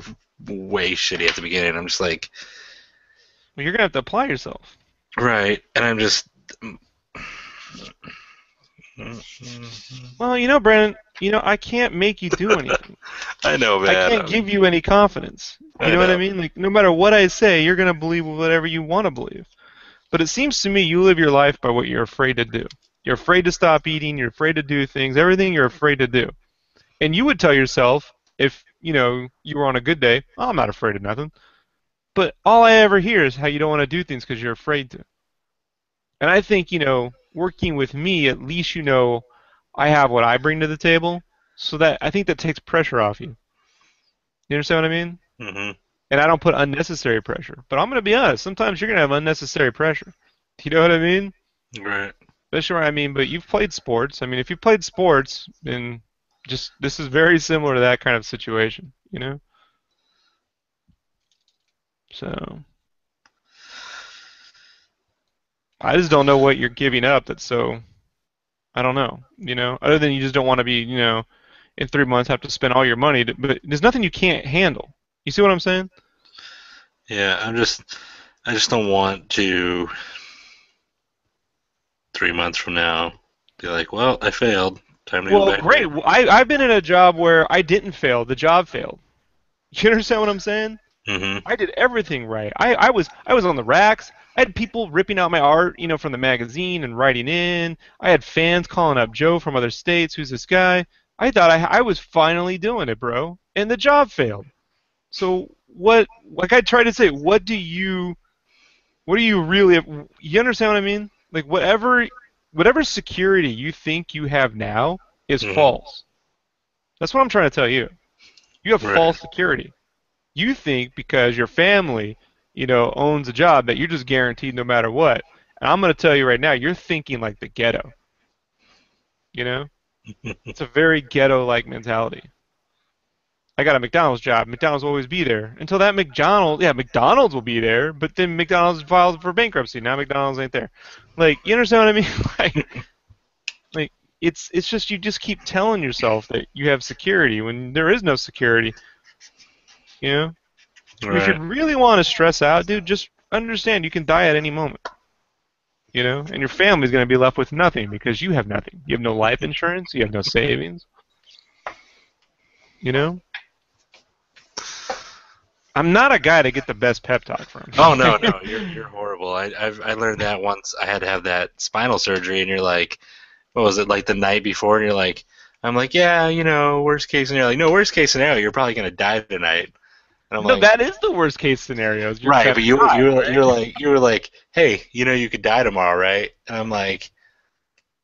B: way shitty at the beginning. I'm just like,
A: Well, you're going to have to apply yourself.
B: right, and I'm just,
A: Well, Brandon, I can't make you do anything.
B: I know,
A: I
B: man.
A: can't give you any confidence. You
B: I
A: know what I
B: know.
A: mean? Like, no matter what I say, you're going to believe whatever you want to believe. But it seems to me you live your life by what you're afraid to do. You're afraid to stop eating, you're afraid to do things, everything you're afraid to do. And you would tell yourself, if, you were on a good day, oh, I'm not afraid of nothing. But all I ever hear is how you don't want to do things because you're afraid to. And I think, working with me, at least I have what I bring to the table. So that I think that takes pressure off you. You understand what I mean?
B: Hmm.
A: And I don't put unnecessary pressure. But I'm going to be honest, sometimes you're going to have unnecessary pressure. You know what I mean?
B: Right.
A: That's what I mean, but you've played sports. I mean, if you played sports, then just this is very similar to that kind of situation. So I just don't know what you're giving up that's so I don't know, other than you just don't want to be, in 3 months have to spend all your money, but there's nothing you can't handle. You see what I'm saying?
B: Yeah, I just don't want to 3 months from now be like, well, I failed. Time to go
A: Well,
B: back
A: great.
B: there.
A: I've been in a job where I didn't fail. The job failed. You understand what I'm saying?
B: Hmm.
A: I did everything right. I was on the racks. I had people ripping out my art, from the magazine and writing in. I had fans calling up Joe from other states. Who's this guy? I thought I was finally doing it, bro. And the job failed. So what? Like I tried to say, what do you really? You understand what I mean? Like whatever security you think you have now is
B: Hmm.
A: false. That's what I'm trying to tell you. You have
B: Right.
A: false security. You think because your family, owns a job that you're just guaranteed no matter what. And I'm going to tell you right now, you're thinking like the ghetto. You know, it's a very ghetto-like mentality. I got a McDonald's job. McDonald's will always be there until that McDonald's will be there, but then McDonald's filed for bankruptcy. Now McDonald's ain't there. Like, you understand what I mean? like it's just you just keep telling yourself that you have security when there is no security. You know, and if you
B: Right.
A: really want to stress out, dude, just understand you can die at any moment. And your family's going to be left with nothing because you have nothing. You have no life insurance. You have no savings. You know, I'm not a guy to get the best pep talk from.
B: Oh no, no, you're horrible. I learned that once I had to have that spinal surgery, and you're like, what was it, like the night before, and you're like, I'm like, yeah, worst case scenario. Like, no, worst case scenario, you're probably gonna die tonight. And I'm
A: No,
B: like,
A: that is the worst case scenario. Is you're
B: right,
A: gonna
B: but you
A: die,
B: you're
A: right?
B: like hey, you could die tomorrow, right? And I'm like,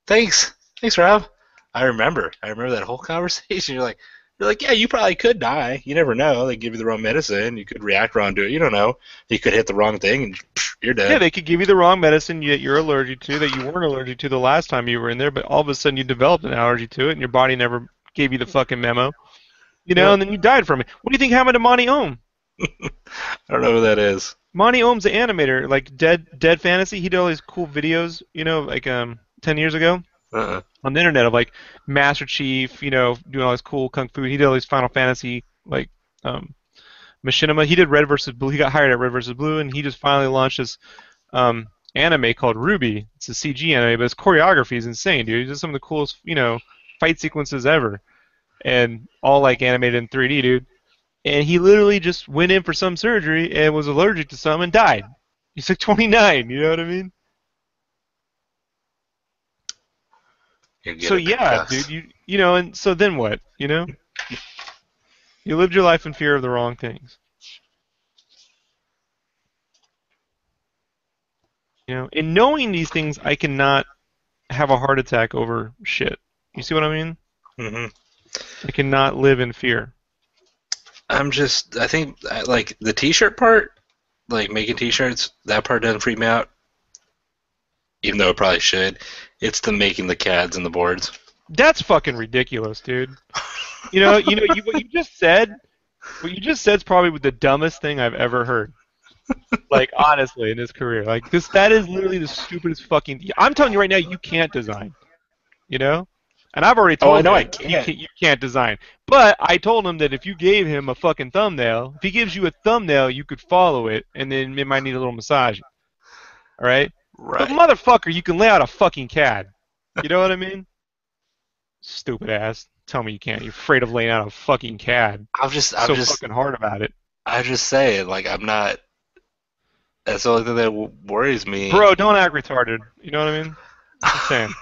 B: thanks, Rob. I remember that whole conversation. You're like, They're like, yeah, you probably could die. You never know. They give you the wrong medicine. You could react wrong to it. You don't know. You could hit the wrong thing and you're
A: Yeah,
B: dead.
A: they could give you the wrong medicine that you're allergic to, that you weren't allergic to the last time you were in there, but all of a sudden you developed an allergy to it, and your body never gave you the fucking memo,
B: Yep.
A: and then you died from it. What do you think happened to Monty Ohm?
B: I don't know who that is.
A: Monty Ohm's the animator, like Dead Fantasy. He did all these cool videos, 10 years ago
B: Uh-uh.
A: on the internet of like Master Chief, doing all this cool kung fu. He did all these Final Fantasy like um, machinima. He did Red versus Blue. He got hired at Red versus Blue, and he just finally launched this anime called Ruby. It's a CG anime, but its choreography is insane, dude. He does some of the coolest, fight sequences ever, and all like animated in 3D, dude. And he literally just went in for some surgery and was allergic to some and died. He's like 29. You know what I mean?
B: You're good
A: So
B: at
A: yeah,
B: podcasts.
A: dude. And so then what? You lived your life in fear of the wrong things. In knowing these things, I cannot have a heart attack over shit. You see what I mean?
B: Hmm.
A: I cannot live in fear.
B: I think, like, the t-shirt part, like, making t-shirts, that part doesn't freak me out, even though it probably should. It's the making the CADs and the boards.
A: That's fucking ridiculous, dude. What you just said. What you just said is probably the dumbest thing I've ever heard. Like honestly, in his career, like that is literally the stupidest fucking. I'm telling you right now, you can't design. You know, and I've already
B: Oh, I
A: told
B: know I
A: him
B: can't.
A: you can't design. But I told him that if you gave him a fucking thumbnail, if he gives you a thumbnail, you could follow it, and then it might need a little massage. All right. But
B: Right.
A: motherfucker, you can lay out a fucking CAD. You know what I mean? Stupid ass. Tell me you can't. You're afraid of laying out a fucking CAD.
B: I'm
A: So
B: just,
A: fucking hard about it.
B: I just say it. Like, I'm not. That's the only thing that worries me.
A: Bro, don't act retarded. You know what I mean? Just saying.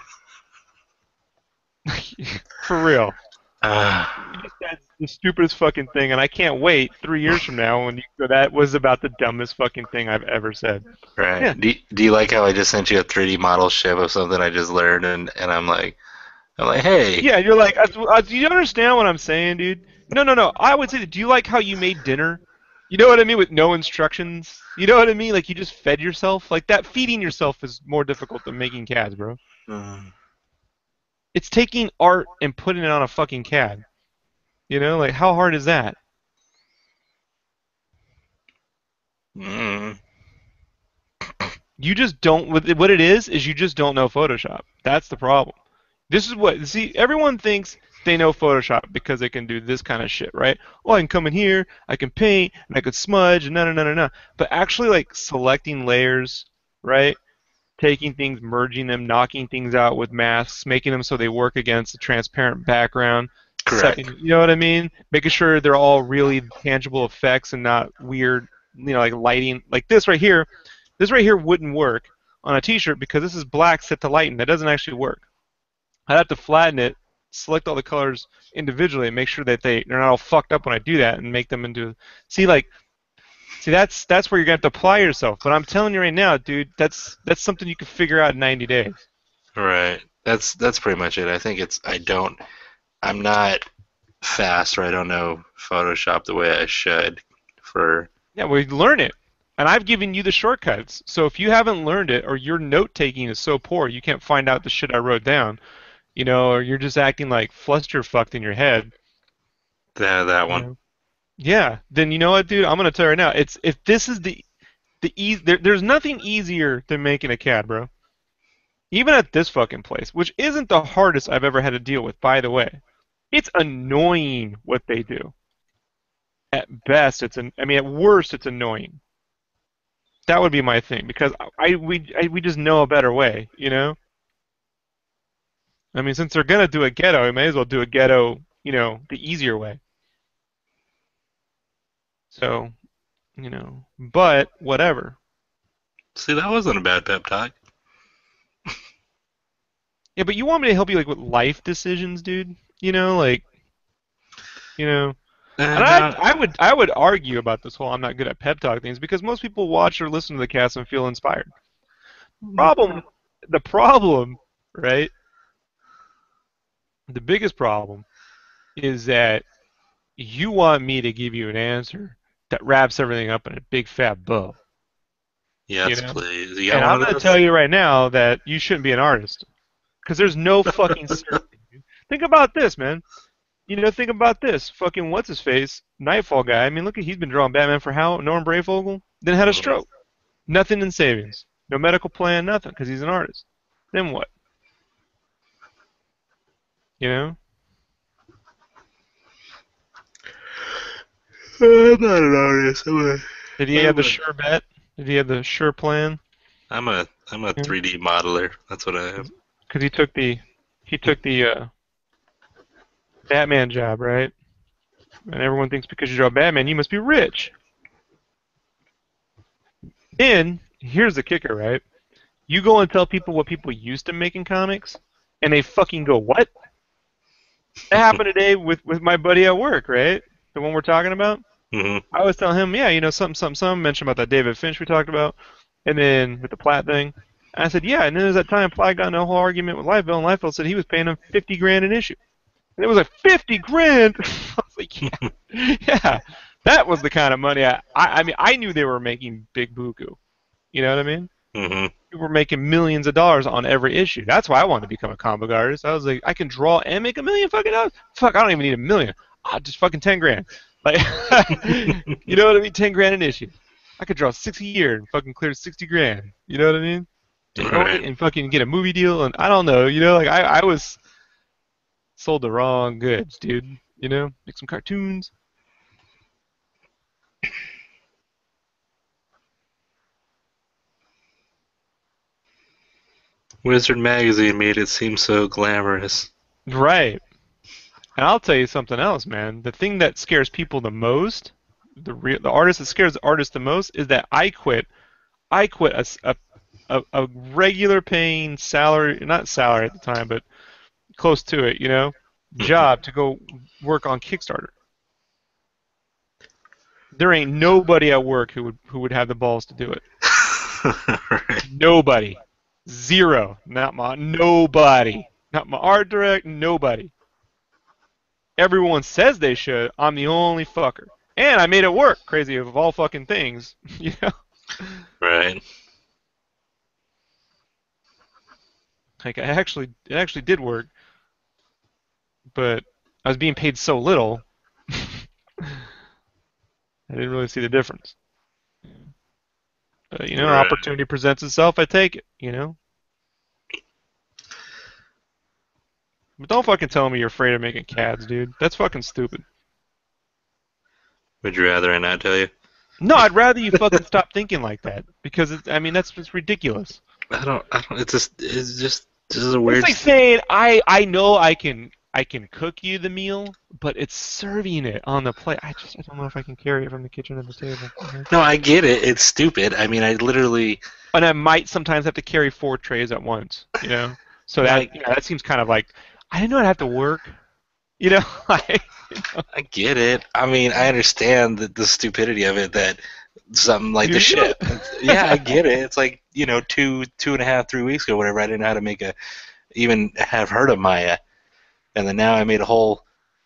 A: For real.
B: uh,
A: You just said the stupidest fucking thing, and I can't wait 3 years from now when you go, that was about the dumbest fucking thing I've ever said.
B: right.
A: Yeah.
B: Do you like how I just sent you a 3D model ship of something I just learned, and I'm like, hey,
A: Yeah, you're like, do you understand what I'm saying, dude? No, no, no. I would say, do you like how you made dinner? You know what I mean? With no instructions? You know what I mean? Like you just fed yourself? Like that feeding yourself is more difficult than making CADs, bro.
B: mm,
A: It's taking art and putting it on a fucking CAD. Like how hard is that?
B: mm,
A: You just don't. What it is you just don't know Photoshop. That's the problem. This is what see. Everyone thinks they know Photoshop because they can do this kind of shit, right? Oh, I can come in here, I can paint, and I could smudge, and no, no, no, no, no. But actually, like selecting layers, right? Taking things, merging them, knocking things out with masks, making them so they work against a transparent background.
B: correct.
A: You know what I mean? Making sure they're all really tangible effects and not weird, like lighting. Like this right here. This right here wouldn't work on a T-shirt because this is black set to lighten. That doesn't actually work. I'd have to flatten it, select all the colors individually, and make sure that they're not all fucked up when I do that, and make them into. See, that's where you're gonna have to apply yourself. But I'm telling you right now, dude, that's something you can figure out in 90 days.
B: Right. That's pretty much it. I think it's I don't I'm not fast or I don't know Photoshop the way I should for
A: Yeah, well, learn it. And I've given you the shortcuts. So if you haven't learned it, or your note taking is so poor you can't find out the shit I wrote down, or you're just acting like flusterfucked in your head,
B: that
A: you
B: one.
A: know, yeah, then you know what, dude? I'm gonna tell you right now. It's if this is the easy. There's nothing easier than making a CAD, bro. Even at this fucking place, which isn't the hardest I've ever had to deal with, by the way. It's annoying what they do. At best, I mean, at worst, it's annoying. That would be my thing because we just know a better way, I mean, since they're gonna do a ghetto, we may as well do a ghetto, the easier way. So, but whatever.
B: See, that wasn't a bad pep talk.
A: Yeah, but you want me to help you like with life decisions, dude? Like, you know. And
B: No,
A: I would argue about this whole I'm not good at pep talk things because most people watch or listen to the cast and feel inspired. Problem, the problem, right? The biggest problem is that you want me to give you an answer that wraps everything up in a big fat bow, you
B: Yes,
A: know?
B: please. You got
A: And
B: one
A: I'm
B: of
A: going to
B: those?
A: tell you right now that you shouldn't be an artist because there's no fucking certainty. Dude. Think about this, man. Think about this. Fucking what's his face? Nightfall guy. I mean, look at he's been drawing Batman for how? Norman Brayfogle. Then had a
B: Hmm.
A: stroke. Nothing in savings. No medical plan. Nothing because he's an artist. Then what? You know?
B: I'm not an artist.
A: Did he have
B: I'm
A: the
B: a,
A: sure bet? Did he have the sure plan?
B: I'm a 3D modeler. That's what I am.
A: Because he took the Batman job, right? And everyone thinks because you draw Batman, you must be rich. Then here's the kicker, right? You go and tell people what people used to make in comics, and they fucking go, "What?" That happened today with my buddy at work, right? The one we're talking about.
B: Hmm.
A: I was telling him, yeah, something mentioned about that David Finch we talked about, and then with the Platt thing. And I said, yeah, and then there's that time Platt got in a whole argument with Liefeld, and Liefeld said he was paying him 50 grand an issue. And it was like 50 grand. I was like, yeah, yeah, that was the kind of money I mean, I knew they were making big buku. You know what I mean?
B: Hmm.
A: We were making millions of dollars on every issue. That's why I wanted to become a comic book artist. I was like, I can draw and make a million fucking dollars. Fuck, I don't even need a million. Just fucking 10 grand. Like, you know what I mean? 10 grand an issue. I could draw 6 a year and fucking clear 60 grand. You know what I mean?
B: Right.
A: And fucking get a movie deal. And I don't know. Like I was sold the wrong goods, dude. Make some cartoons.
B: Wizard Magazine made it seem so glamorous.
A: Right. And I'll tell you something else, man. The thing that scares people the most, the artist that scares the artist the most, is that I quit. I quit a regular paying salary, not salary at the time, but close to it,
B: Hmm.
A: job to go work on Kickstarter. There ain't nobody at work who would have the balls to do it.
B: Right.
A: Nobody. Zero. Nobody. Not my art direct, nobody. Everyone says they should. I'm the only fucker. And I made it work, crazy of all fucking things. you know?
B: Right.
A: Like it actually did work, but I was being paid so little, I didn't really see the difference.
B: Right.
A: Opportunity presents itself, I take it. But don't fucking tell me you're afraid of making CADs, dude. That's fucking stupid.
B: Would you rather I not tell you?
A: No, I'd rather you fucking stop thinking like that because I mean that's just ridiculous.
B: I don't. It's just. This is a
A: It's
B: weird.
A: like saying I know I can cook you the meal, but it's serving it on the plate. I don't know if I can carry it from the kitchen to the table.
B: No, I get it. It's stupid. I mean, I literally.
A: And I might sometimes have to carry 4 trays at once. So
B: No,
A: that that seems kind of like I didn't know I'd have to work. You know, like,
B: I get it. I mean, I understand the stupidity of it. That something like
A: do
B: the
A: you?
B: ship. Yeah, I get it. It's like 2.5, 3 weeks ago, whatever. I didn't know how to even have heard of Maya, and then now I made a whole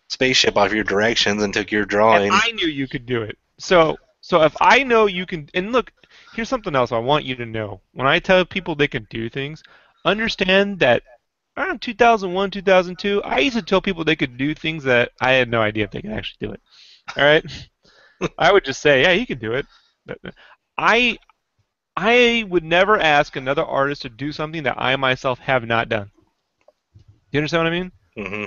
B: spaceship off your directions and took your
A: And
B: drawing.
A: I knew you could do it. So if I know you can, and look, here's something else I want you to know. When I tell people they can do things, understand that around 2001, 2002, I used to tell people they could do things that I had no idea if they could actually do it. All right, I would just say, yeah, you can do it. But I I would never ask another artist to do something that I myself have not done. You understand what I mean?
B: Hmm.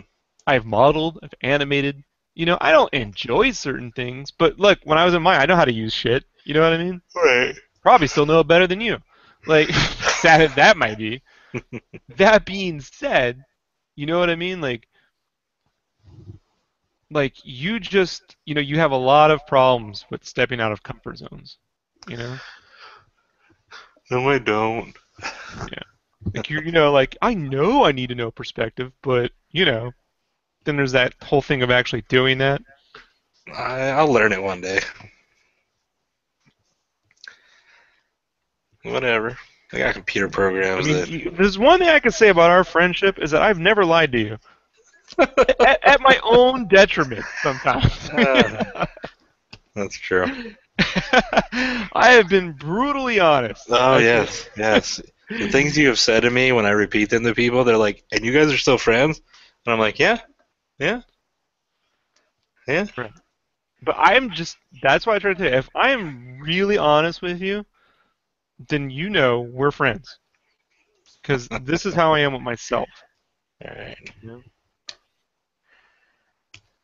A: I've modeled, I've animated. I don't enjoy certain things, but look, when I was in mine, I know how to use shit. You know what I mean?
B: Right.
A: Probably still know it better than you. Like, sad as that might be. That being said, you know what I mean? Like you just, you have a lot of problems with stepping out of comfort zones. You know?
B: No, I don't.
A: Yeah. Like like I know I need to know perspective, but then there's that whole thing of actually doing that.
B: I'll learn it one day. Whatever. I got computer
A: I
B: programs
A: mean,
B: that.
A: there's one thing I can say about our friendship is that I've never lied to you. at my own detriment sometimes.
B: That's true.
A: I have been brutally honest.
B: Oh,
A: I feel.
B: yes, yes. The things you have said to me when I repeat them to people, they're like, and you guys are still friends? And I'm like, yeah, yeah, yeah.
A: Right. But I'm just. That's why I try to tell you. If I am really honest with you, then you know we're friends. Because this is how I am with myself.
B: All right.
A: You know?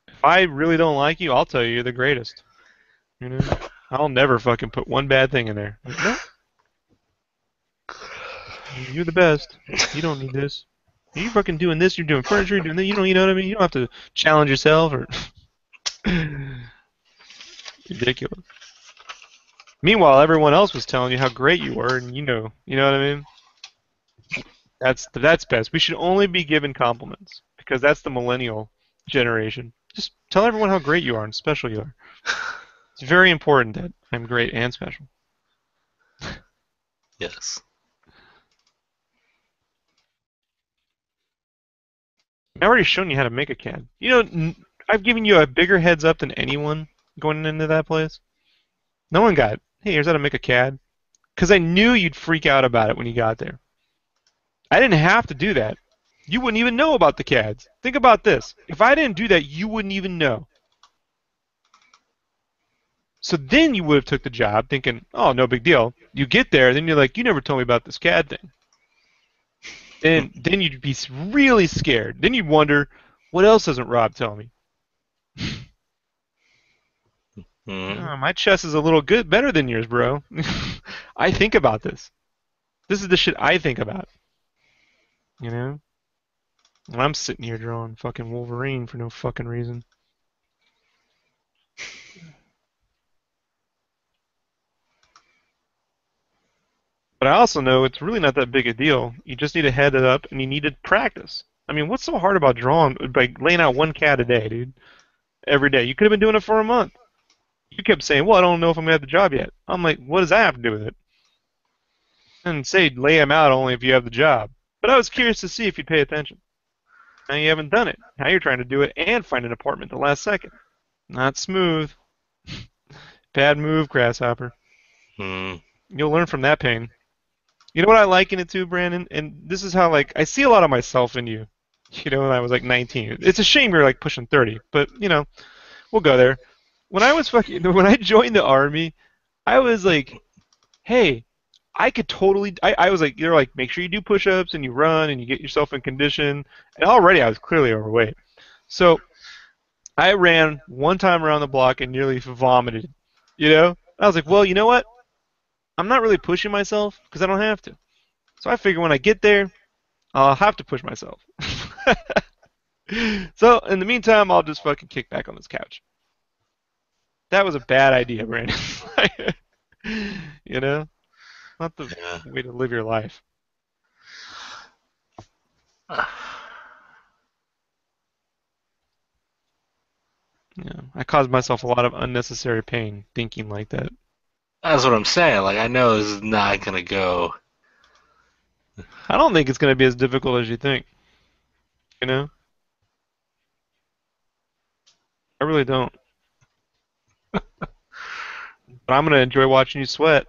A: If I really don't like you, I'll tell you you're the greatest. You know? I'll never fucking put one bad thing in there. Like, no, you're the best. You don't need this. You fucking doing this. You're doing furniture. You're doing that. You don't. You know what I mean? You don't have to challenge yourself or ridiculous. Meanwhile, everyone else was telling you how great you were, and you know what I mean? That's best. We should only be given compliments because that's the millennial generation. Just tell everyone how great you are and special you are. It's very important that I'm great and special.
B: Yes.
A: I've already shown you how to make a CAD. You know, I've given you a bigger heads up than anyone going into that place. No one got, hey, here's how to make a CAD. Because I knew you'd freak out about it when you got there. I didn't have to do that. You wouldn't even know about the CADs. Think about this. If I didn't do that, you wouldn't even know. So then you would have took the job thinking, oh, no big deal. You get there, then you're like, you never told me about this CAD thing. Then you'd be really scared. Then you'd wonder, what else doesn't Rob tell me?
B: Mm-hmm.
A: Oh, my chess is a little good, better than yours, bro. I think about this. This is the shit I think about. You know? And I'm sitting here drawing fucking Wolverine for no fucking reason. But I also know it's really not that big a deal. You just need to head it up and you need to practice. I mean, what's so hard about drawing by laying out one CAD a day, dude? Every day. You could have been doing it for a month. You kept saying, well, I don't know if I'm going to have the job yet. I'm like, what does that have to do with it? And say, lay them out only if you have the job. But I was curious to see if you'd pay attention. Now you haven't done it. Now you're trying to do it and find an apartment the last second. Not smooth. Bad move, Grasshopper.
B: Mm.
A: You'll learn from that pain. You know what I like in it too, Brandon? And this is how, like, I see a lot of myself in you. You know, when I was like 19. It's a shame you're like pushing 30, but you know, we'll go there. When I joined the army, I was like, hey, I could totally. I was like, you're like, make sure you do push-ups and you run and you get yourself in condition. And already I was clearly overweight. So I ran one time around the block and nearly vomited. You know, I was like, well, you know what? I'm not really pushing myself because I don't have to. So I figure when I get there, I'll have to push myself. So in the meantime, I'll just fucking kick back on this couch. That was a bad idea, Brandon. You know, not the
B: Yeah.
A: way to live your life. Yeah, I caused myself a lot of unnecessary pain thinking like that.
B: That's what I'm saying. Like, I know this is not gonna go.
A: I don't think it's going to be as difficult as you think. You know, I really don't. But I'm going to enjoy watching you sweat.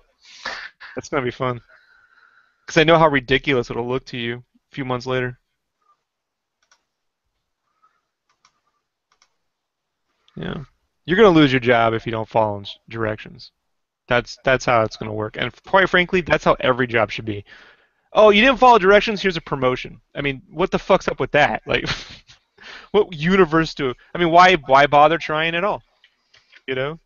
A: That's going to be fun. Because I know how ridiculous it'll look to you a few months later. Yeah. You're going to lose your job if you don't follow directions. That's how it's going to work. And quite frankly, that's how every job should be. Oh, you didn't follow directions, here's a promotion. I mean, what the fuck's up with that? Like, what universe do? I mean, why bother trying at all? You know?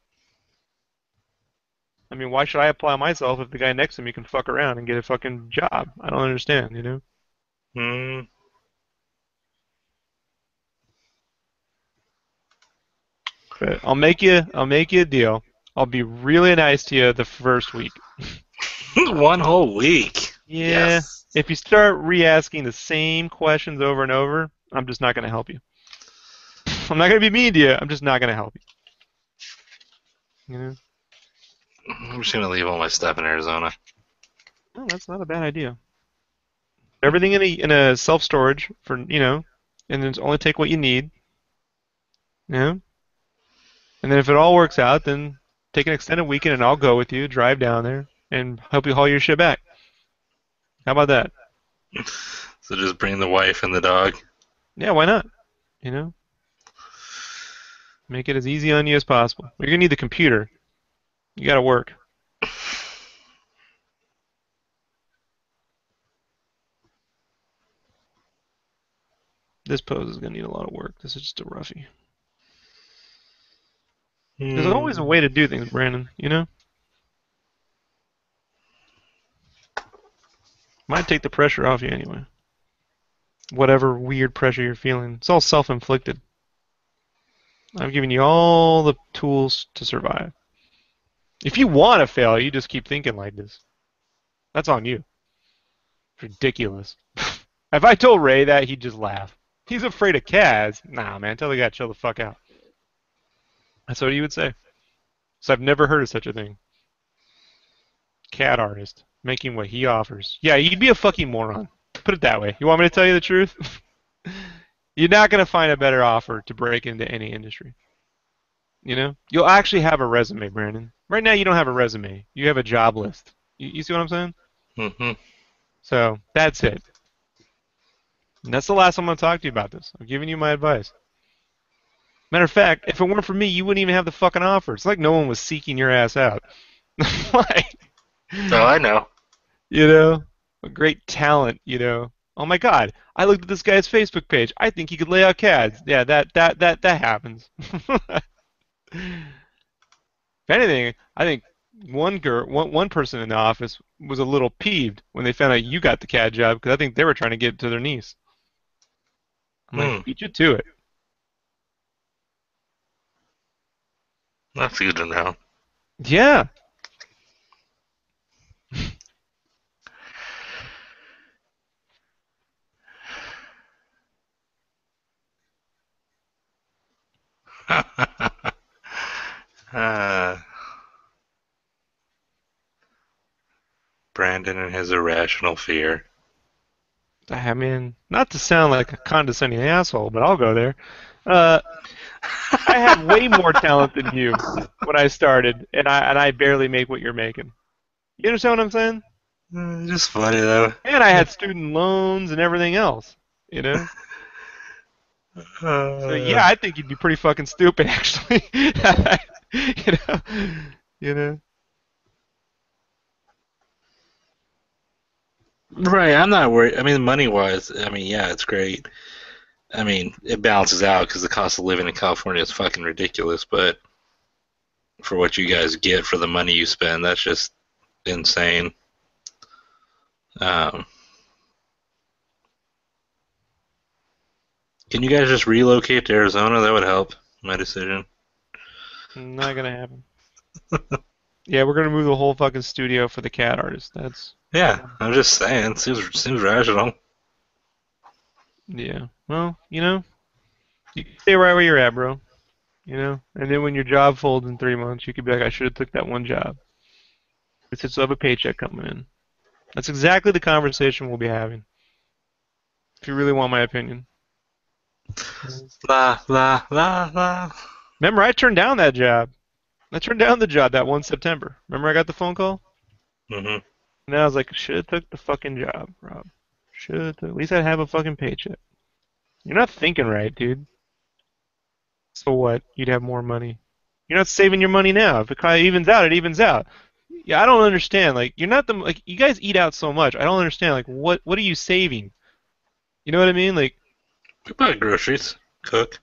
A: I mean, why should I apply myself if the guy next to me can fuck around and get a fucking job? I don't understand, you know?
B: Mm.
A: But I'll make you a deal. I'll be really nice to you the first week.
B: One whole week.
A: Yeah.
B: Yes.
A: If you start re-asking the same questions over and over, I'm just not going to help you. I'm not going to be mean to you. I'm just not going to help you. You know?
B: I'm just gonna leave all my stuff in Arizona.
A: Oh, that's not a bad idea. Everything in a self storage for. and then only take what you need. Yeah. And then if it all works out, then take an extended weekend and I'll go with you, drive down there, and help you haul your shit back. How about that?
B: So just bring the wife and the dog.
A: Yeah, why not? You know, make it as easy on you as possible. You're gonna need the computer. You gotta work. This pose is gonna need a lot of work. This is just a roughie. There's always a way to do things, Brandon. You know, might take the pressure off you anyway. Whatever weird pressure you're feeling, it's all self-inflicted. I've given you all the tools to survive. If you want to fail, you just keep thinking like this. That's on you. It's ridiculous. If I told Ray that, he'd just laugh. He's afraid of cats. Nah, man, tell the guy to chill the fuck out. That's what he would say. So I've never heard of such a thing. Cat artist. Making what he offers. Yeah, you'd be a fucking moron. Put it that way. You want me to tell you the truth? You're not going to find a better offer to break into any industry. You know? You'll actually have a resume, Brandon. Right now you don't have a resume. You have a job list. You see what I'm saying?
B: Mm-hmm.
A: So, that's it. And that's the last time I'm going to talk to you about this. I'm giving you my advice. Matter of fact, if it weren't for me, you wouldn't even have the fucking offer. It's like no one was seeking your ass out. Like,
B: Oh, I know.
A: you know, a great talent, you know. Oh my God, I looked at this guy's Facebook page. I think he could lay out CADs. Yeah, that happens. If anything, I think one person in the office was a little peeved when they found out you got the CAD job because I think they were trying to get it to their niece. I'm like, beat you to it.
B: That's good to know.
A: Yeah.
B: Brandon and his irrational fear.
A: I mean, not to sound like a condescending asshole, but I'll go there. Uh, I had way more talent than you when I started, and I barely make what you're making. You understand what I'm saying?
B: Just funny though.
A: And I had student loans and everything else, you know? So yeah, I think you'd be pretty fucking stupid, actually. You know? You know?
B: Right, I'm not worried. I mean, money-wise, I mean, yeah, it's great. I mean, it balances out because the cost of living in California is fucking ridiculous, but for what you guys get for the money you spend, that's just insane. Can you guys just relocate to Arizona? That would help my decision.
A: Not gonna happen. Yeah, we're gonna move the whole fucking studio for the cat artist. That's
B: Yeah, I'm just saying. Seems rational.
A: yeah. Well, you know, you can stay right where you're at, bro. You know, and then when your job folds in 3 months, you could be like, I should have took that one job. It's just have a paycheck coming in. That's exactly the conversation we'll be having. If you really want my opinion.
B: La la la la.
A: Remember, I turned down that job. I turned down the job that one September. Remember, I got the phone call.
B: Mm-hmm.
A: And then I was like, should have took the fucking job, Rob. Should have. At least I'd have a fucking paycheck. You're not thinking right, dude. So what? You'd have more money. You're not saving your money now. If it kind of evens out, it evens out. Yeah, I don't understand. Like, you're not the like you guys eat out so much. I don't understand. Like, what are you saving? You know what I mean? Like,
B: We buy groceries, cook.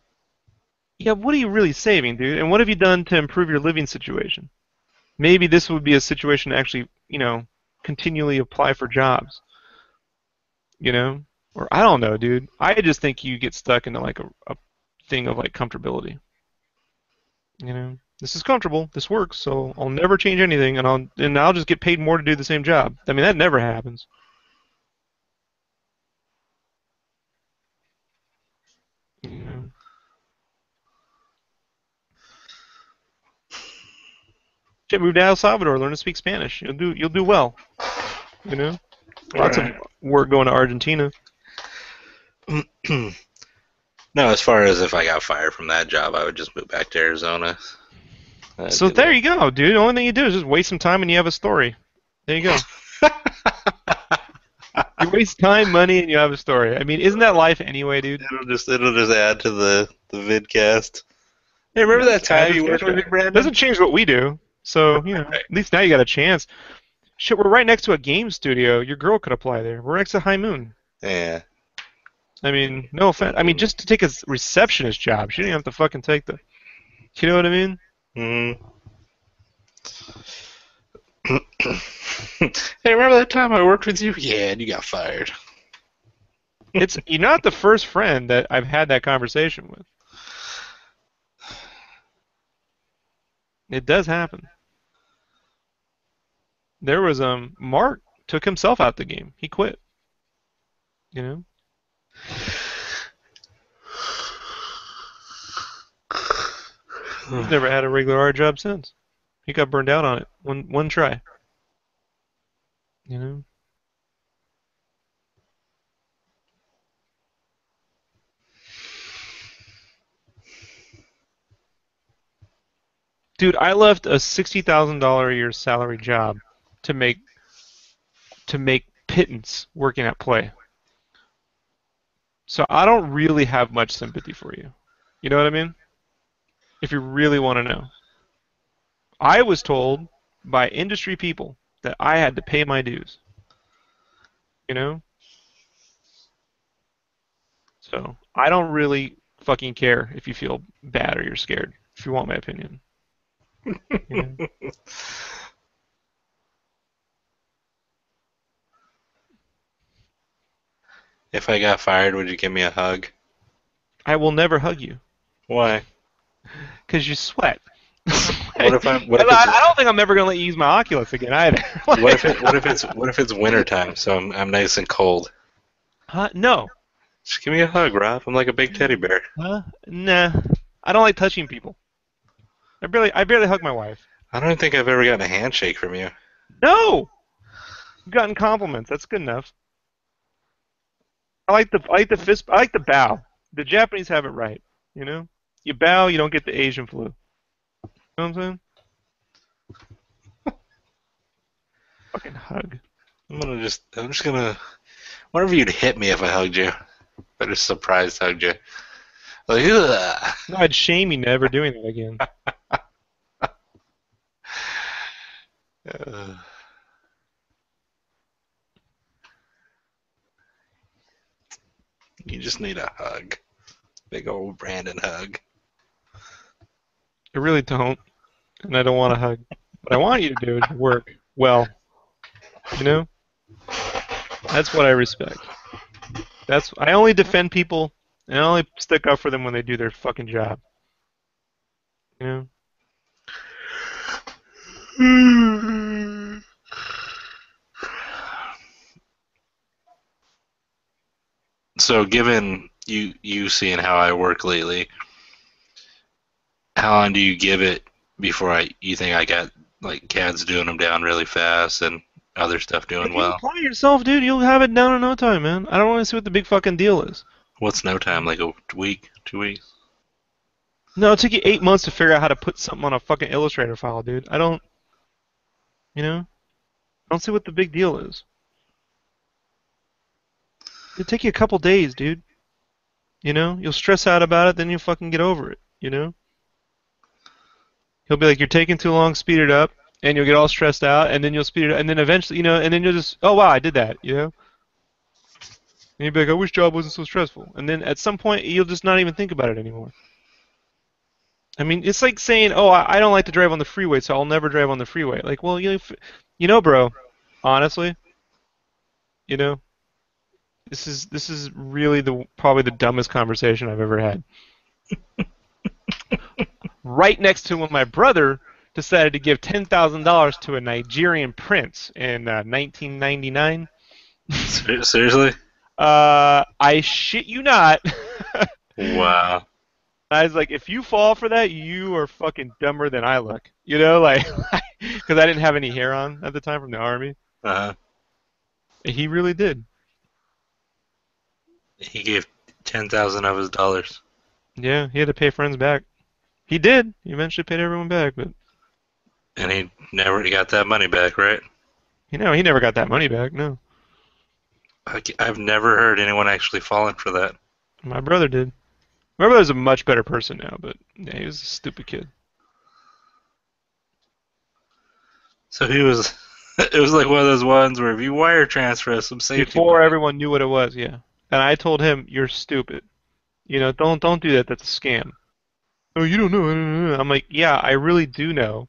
A: yeah, what are you really saving, dude? And what have you done to improve your living situation? Maybe this would be a situation to actually, you know, continually apply for jobs. You know? Or I don't know, dude. I just think you get stuck into like a thing of like comfortability. You know? This is comfortable. This works, so I'll never change anything, and I'll just get paid more to do the same job. I mean, that never happens. You know? Shit, move to El Salvador, learn to speak Spanish. You'll do well. You know? Lots of work going to Argentina.
B: No, as far as if I got fired from that job, I would just move back to Arizona.
A: So
B: That'd
A: there you go, dude. The only thing you do is just waste some time and you have a story. There you go. You waste time, money, and you have a story. I mean, isn't that life anyway, dude?
B: it'll just add to the vidcast. Hey, remember that time you worked with me, Brandon?
A: Doesn't change what we do. So, you know,
B: Right.
A: at least now you got a chance. Shit, we're right next to a game studio. Your girl could apply there. We're next to High Moon.
B: Yeah.
A: I mean, no offense. I mean, just to take a receptionist job, she didn't have to fucking take the. You know what I mean?
B: Mm-hmm. Hey, remember that time I worked with you? Yeah, and you got fired.
A: You're not the first friend that I've had that conversation with. It does happen. There was Mark took himself out the game. He quit. You know? He's never had a regular art job since. He got burned out on it. One try. You know? Dude, I left a $60,000 a year salary job to make pittance working at Play. So I don't really have much sympathy for you. You know what I mean? If you really want to know. I was told by industry people that I had to pay my dues. You know? So I don't really fucking care if you feel bad or you're scared, if you want my opinion. You know?
B: If I got fired, would you give me a hug?
A: I will never hug you.
B: Why?
A: Because you sweat.
B: What if I'm? What if
A: And
B: it's?
A: I don't think I'm ever gonna let you use my Oculus again either.
B: What if it's winter time? So I'm nice and cold.
A: No.
B: Just give me a hug, Rob. I'm like a big teddy bear.
A: Nah. I don't like touching people. I barely hug my wife.
B: I don't think I've ever gotten a handshake from you.
A: No. You've gotten compliments. That's good enough. I like the fist. I like the bow. The Japanese have it right. You know. You bow, you don't get the Asian flu. You know what I'm saying? Fucking hug.
B: I'm just gonna. Wonder if you'd hit me if I hugged you. If I just surprise hugged you. Like, ugh.
A: No, I'd shame you never doing that again.
B: Uh, you just need a hug. Big old Brandon hug.
A: I really don't, and I don't want to hug. What I want you to do is work well. You know? That's what I respect. I only defend people and I only stick up for them when they do their fucking job. You know?
B: So, given you seeing how I work lately, how long do you give it before you think I got like CAD's doing them down really fast and other stuff doing
A: If you
B: well?
A: apply yourself, dude, you'll have it down in no time, man. I don't want to see what the big fucking deal is.
B: What's no time? Like a week, 2 weeks?
A: No, it took you 8 months to figure out how to put something on a fucking Illustrator file, dude. I don't, I don't see what the big deal is. It'll take you a couple days, dude. You'll stress out about it, then you'll fucking get over it, He'll be like, you're taking too long, speed it up, and you'll get all stressed out, and then you'll speed it up, and then eventually, and then you'll just, oh wow, I did that. And you'll be like, I wish job wasn't so stressful. And then at some point, you'll just not even think about it anymore. I mean, it's like saying, oh, I don't like to drive on the freeway, so I'll never drive on the freeway. Like, well, bro, honestly, you know, this is really probably the dumbest conversation I've ever had. Right next to when my brother decided to give $10,000 to a Nigerian prince in 1999.
B: Seriously?
A: I shit you not.
B: Wow.
A: I was like, if you fall for that, you are fucking dumber than I look. Like, because I didn't have any hair on at the time from the army.
B: Uh-huh.
A: He really did.
B: He gave 10,000 of his dollars.
A: Yeah, he had to pay friends back. He did. He eventually paid everyone back, but
B: And he never got that money back, right?
A: he never got that money back. No,
B: I've never heard anyone actually falling for that.
A: my brother did. My brother's a much better person now, but yeah, he was a stupid kid.
B: So he was. It was like one of those ones where if you wire transfer some safety
A: Before
B: money.
A: everyone knew what it was, yeah. And I told him, "You're stupid. Don't do that. That's a scam." Oh, you don't know. I'm like, yeah, I really do know.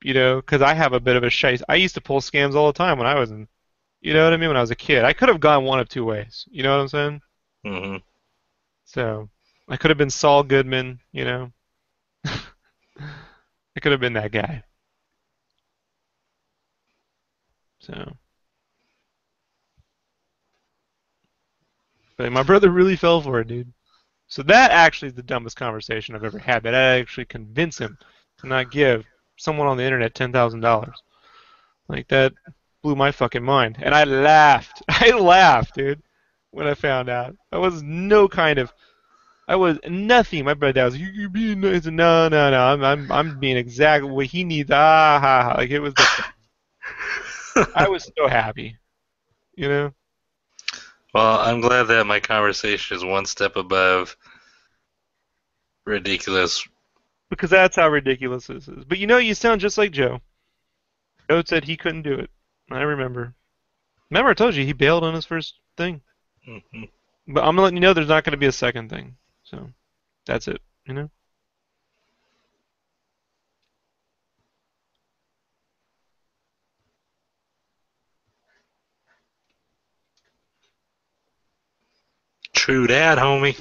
A: Because I have a bit of a shice. I used to pull scams all the time when I was in, what I mean, when I was a kid. I could have gone one of two ways. You know what I'm saying?
B: Mm-hmm.
A: So I could have been Saul Goodman. I could have been that guy. So, but my brother really fell for it, dude. So that actually is the dumbest conversation I've ever had. That I actually convince him to not give someone on the internet $10,000. Like that blew my fucking mind, and I laughed. I laughed, dude, when I found out. I was nothing. My brother was, you being nice. No, no, no. I'm being exactly what he needs. Ah, ha, ha. Like it was I was so happy, you know,
B: Well, I'm glad that my conversation is one step above ridiculous.
A: because that's how ridiculous this is. But you sound just like Joe. Joe said he couldn't do it. I remember. Remember, I told you he bailed on his first thing.
B: Mhm.
A: But I'm letting you know there's not going to be a second thing. So that's it.
B: True that, homie.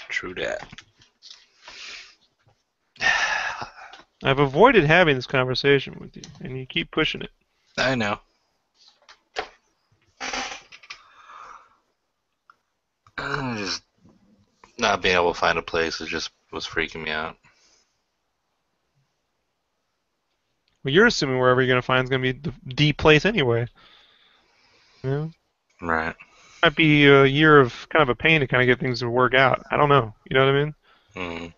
B: True that.
A: I've avoided having this conversation with you, and you keep pushing it.
B: I know. Just not being able to find a place just was freaking me out.
A: Well, you're assuming wherever you're going to find is going to be the place anyway. You know?
B: Right.
A: Might be a year of kind of a pain to kind of get things to work out. I don't know. You know what I mean?
B: Mm.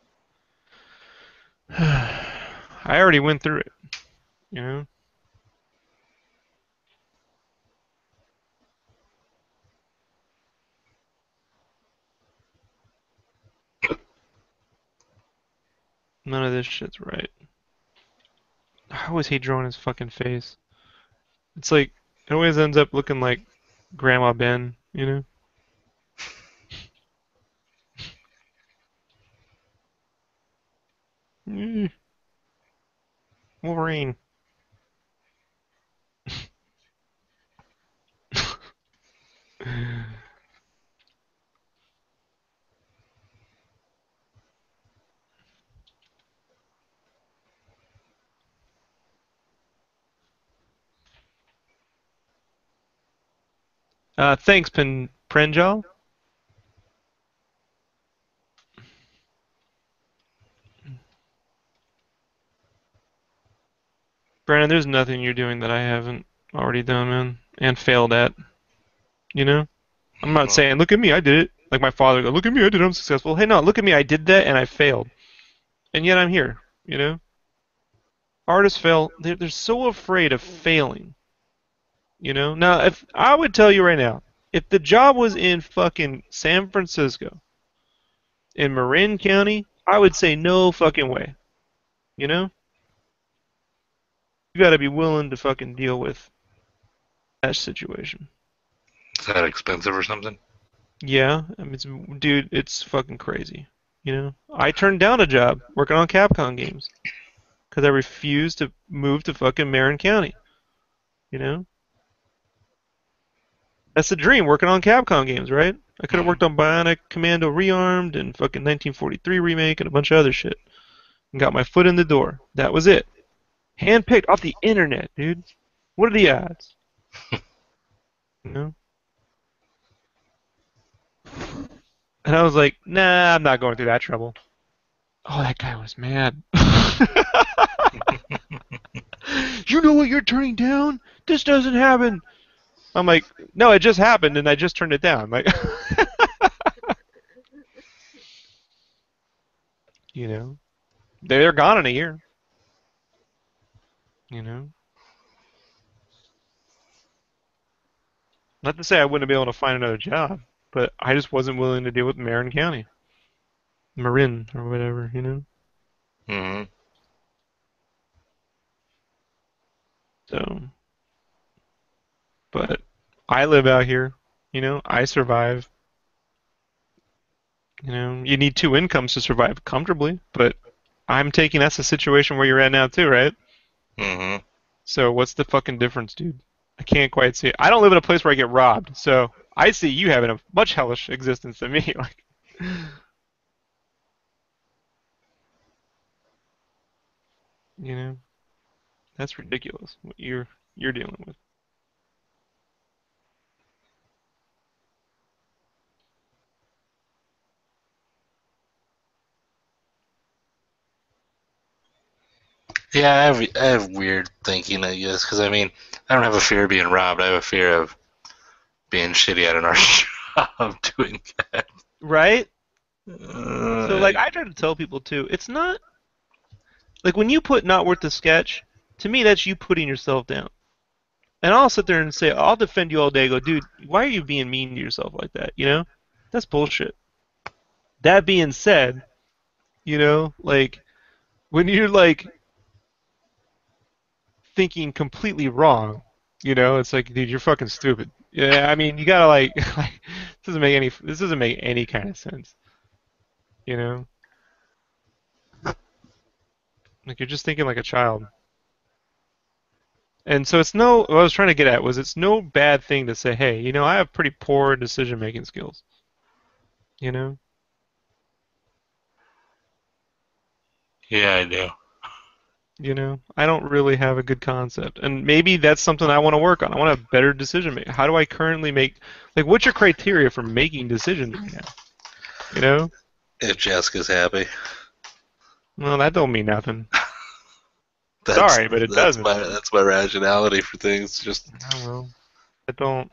A: I already went through it. You know? None of this shit's right. I always hate drawing his fucking face. It's like it always ends up looking like Grandma Ben. You know? Eh, Wolverine. Thanks, Prenjal. Brandon, there's nothing you're doing that I haven't already done, man, and failed at. You know? I'm not
B: Well,
A: saying, look at me, I did it. Like my father go, look at me, I did it, I'm successful. Hey, no, look at me, I did that and I failed. And yet I'm here, you know? Artists fail. They're so afraid of failing, you know? Now, if I would tell you right now, if the job was in fucking San Francisco, in Marin County, I would say no fucking way, you know? You gotta be willing to fucking deal with that situation.
B: is that expensive or something?
A: Yeah, I mean, dude, it's fucking crazy. You know, I turned down a job working on Capcom games because I refused to move to fucking Marin County. You know, that's the dream, working on Capcom games, right? I could have
B: Mm.
A: worked on Bionic Commando Rearmed and fucking 1943 remake and a bunch of other shit, and got my foot in the door. That was it. Handpicked off the internet, dude. What are the odds? You know? And I was like, nah, I'm not going through that trouble. Oh, that guy was mad. You know what you're turning down? This doesn't happen. I'm like, no, it just happened and I just turned it down. Like, You know, they're gone in a year. You know, not to say I wouldn't be able to find another job, but I just wasn't willing to deal with Marin County, Marin or whatever. You know,
B: Hmm.
A: so. But I live out here. You know, I survive. You know, you need two incomes to survive comfortably, but I'm taking that's the situation where you're at now too, right?
B: Hmm.
A: So what's the fucking difference, dude? I can't quite see it. I don't live in a place where I get robbed, so I see you having a much hellish existence than me. Like, you know, that's ridiculous what you're dealing with.
B: Yeah, I have weird thinking, I guess, because I mean, I don't have a fear of being robbed. I have a fear of being shitty at an art job doing that.
A: Right? So
B: Uh,
A: like I try to tell people too, it's not like when you put not worth the sketch, to me that's you putting yourself down. And I'll sit there and say, I'll defend you all day. Go, dude, why are you being mean to yourself like that? You know, that's bullshit. That being said, you know, like when you're like thinking completely wrong, you know, it's like, dude, you're fucking stupid. Yeah, I mean, you gotta like, like this doesn't make any kind of sense. You know, like you're just thinking like a child. And so it's no, what I was trying to get at was it's no bad thing to say, hey, you know, I have pretty poor decision making skills. You know,
B: yeah, I do.
A: I don't really have a good concept, and maybe that's something I want to work on. I want a better decision making. How do I currently make, like, what's your criteria for making decisions right now? You know,
B: If Jessica's happy,
A: well, that don't mean nothing.
B: that's
A: Sorry, but it
B: that's
A: doesn't.
B: my rationality for things. Just
A: Oh well, I don't.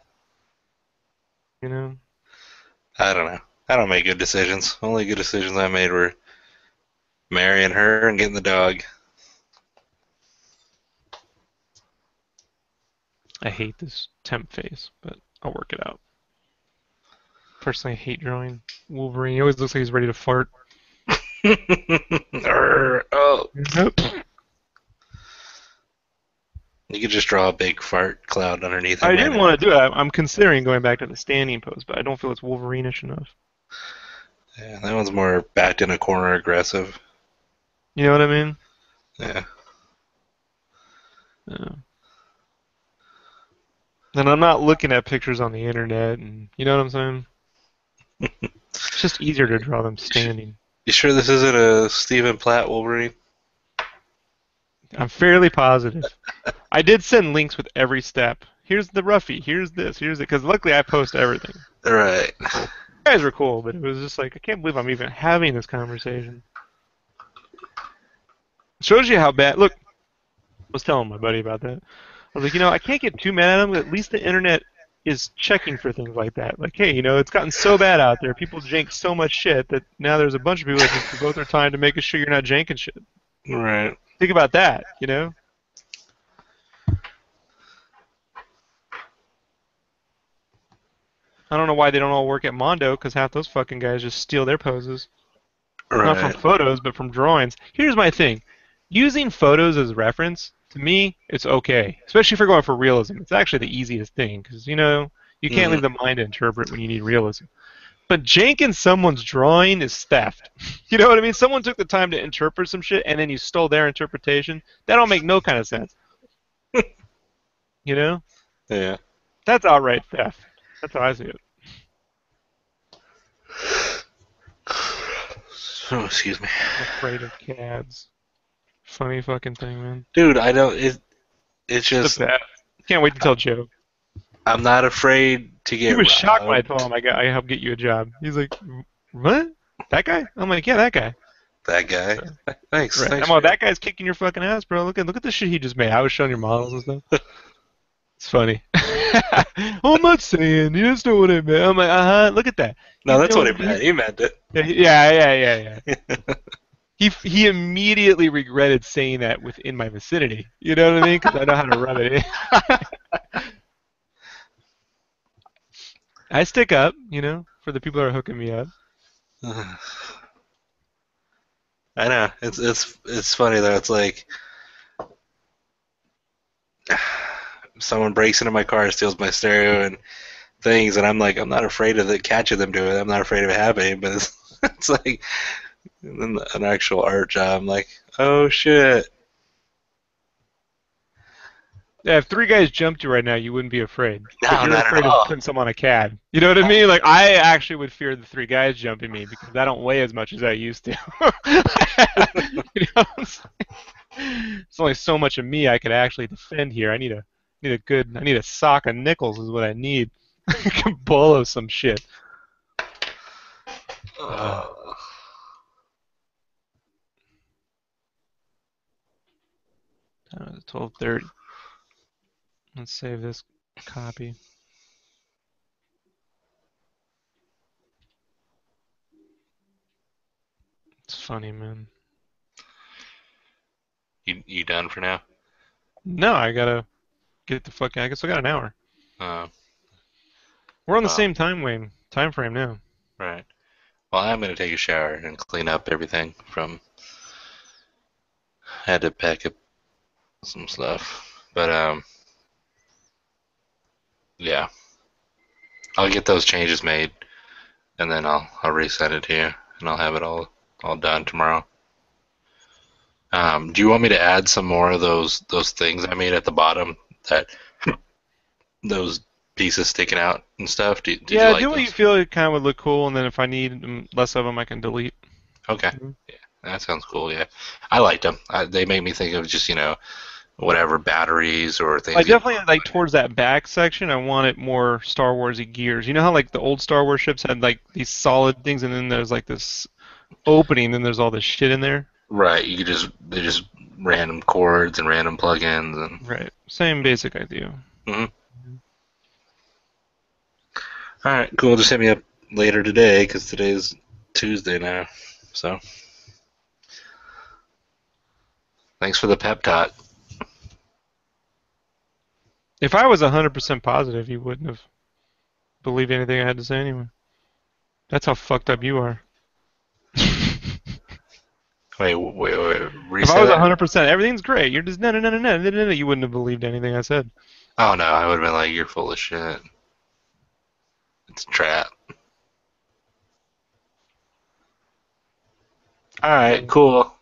A: You know,
B: I don't know. I don't make good decisions. Only good decisions I made were marrying her and getting the dog.
A: I hate this temp phase, but I'll work it out. Personally, I hate drawing Wolverine. He always looks like he's ready to fart.
B: Oh,
A: Nope.
B: you could just draw a big fart cloud underneath
A: I
B: him right
A: didn't
B: now.
A: want to do it. I'm considering going back to the standing pose, but I don't feel it's Wolverine-ish enough.
B: Yeah, that one's more backed in a corner aggressive.
A: You know what I mean?
B: Yeah.
A: Yeah. And I'm not looking at pictures on the internet, and you know what I'm saying? It's just easier to draw them standing.
B: You sure this isn't a Stephen Platt Wolverine?
A: I'm fairly positive. I did send links with every step. Here's the roughie. Here's this. Here's it. Because luckily I post everything.
B: Right.
A: Cool. You guys were cool, but it was just like I can't believe I'm even having this conversation. Shows you how bad. Look, I was telling my buddy about that. I was like, I can't get too mad at him. At least the internet is checking for things like that. Like, hey, it's gotten so bad out there. People jank so much shit that now there's a bunch of people that can devote their time to making sure you're not janking shit.
B: Right.
A: Think about that. I don't know why they don't all work at Mondo, because half those fucking guys just steal their poses. Not from
B: Right.
A: photos, but from drawings. Here's my thing. Using photos as reference, to me, it's okay. Especially if you're going for realism. It's actually the easiest thing, because, you can't
B: Mm,
A: leave the mind to interpret when you need realism. But janking someone's drawing is theft. You know what I mean? Someone took the time to interpret some shit, and then you stole their interpretation. That don't make no kind of sense. You know?
B: yeah.
A: That's outright theft. That's how I see it.
B: Oh, excuse me.
A: I'm afraid of cads. Funny fucking thing, man.
B: Dude, I don't. It's
A: The
B: just.
A: best. Can't wait to tell Joe.
B: I'm not afraid to
A: He
B: get
A: was shocked when I
B: robbed.
A: told him I helped get you a job. He's like, "What? That guy?" I'm like, "Yeah, that guy."
B: That guy.
A: So,
B: Thanks.
A: right.
B: Thanks
A: I'm
B: for
A: like, "That guy's kicking your fucking ass, bro. Look at the shit he just made." I was showing your models and stuff. It's funny. Oh, I'm not saying. You just know what I meant. I'm like, Look at that.
B: No,
A: He's
B: that's what
A: doing.
B: he meant. He meant it.
A: Yeah, yeah, yeah, yeah. he immediately regretted saying that within my vicinity. You know what I mean? Because I know how to rub it in. I stick up, for the people that are hooking me up.
B: I know it's funny though. It's like someone breaks into my car, steals my stereo and things, and I'm like, I'm not afraid of catching them doing it. I'm not afraid of it happening, but it's like an actual art job. I'm like, oh shit.
A: Yeah, if three guys jumped you right now, you wouldn't be afraid. But
B: No,
A: you're
B: not at
A: afraid of
B: all.
A: putting someone on a cad. You know what I mean? Like I actually would fear the three guys jumping me because I don't weigh as much as I used to. You know, it's only so much of me I could actually defend here. I need a sock of nickels is what I need. I can bolo some shit. Uh,
B: Uh,
A: 12:30. Let's save this copy. It's funny, man.
B: you done for now?
A: No, I gotta get the fuck. I guess I got an hour.
B: Uh,
A: We're on the
B: well,
A: same time frame now.
B: right. Well, I'm gonna take a shower and clean up everything from. Had to pack up some stuff, but yeah, I'll get those changes made, and then I'll resend it to you, and I'll have it all done tomorrow. Do you want me to add some more of those things I made at the bottom that those pieces sticking out and stuff? Did you
A: Yeah,
B: like
A: do what you
B: those?
A: feel it kind of would look cool, and then if I need less of them, I can delete.
B: Okay,
A: Mhm.
B: yeah, that sounds cool. Yeah, I liked them. They make me think of just whatever batteries or
A: I
B: things you
A: definitely like towards that back section. I want it more Star Warsy gears. You know how like the old Star Wars ships had like these solid things, and then there's like this opening, then there's all this shit in there.
B: right. You could just they just random chords and random plugins and.
A: Right. Same basic idea.
B: Mhm. All right, cool. Just hit me up later today because today's Tuesday now. So thanks for the pep talk.
A: If I was 100% positive, you wouldn't have believed anything I had to say anyway. That's how fucked up you are.
B: Wait.
A: If I
B: Reset
A: was
B: that?
A: 100%, everything's great. You're just no, no, no, no, no, no, no, no. You wouldn't have believed anything I said.
B: Oh no, I would have been like, you're full of shit. It's a trap. All right, cool.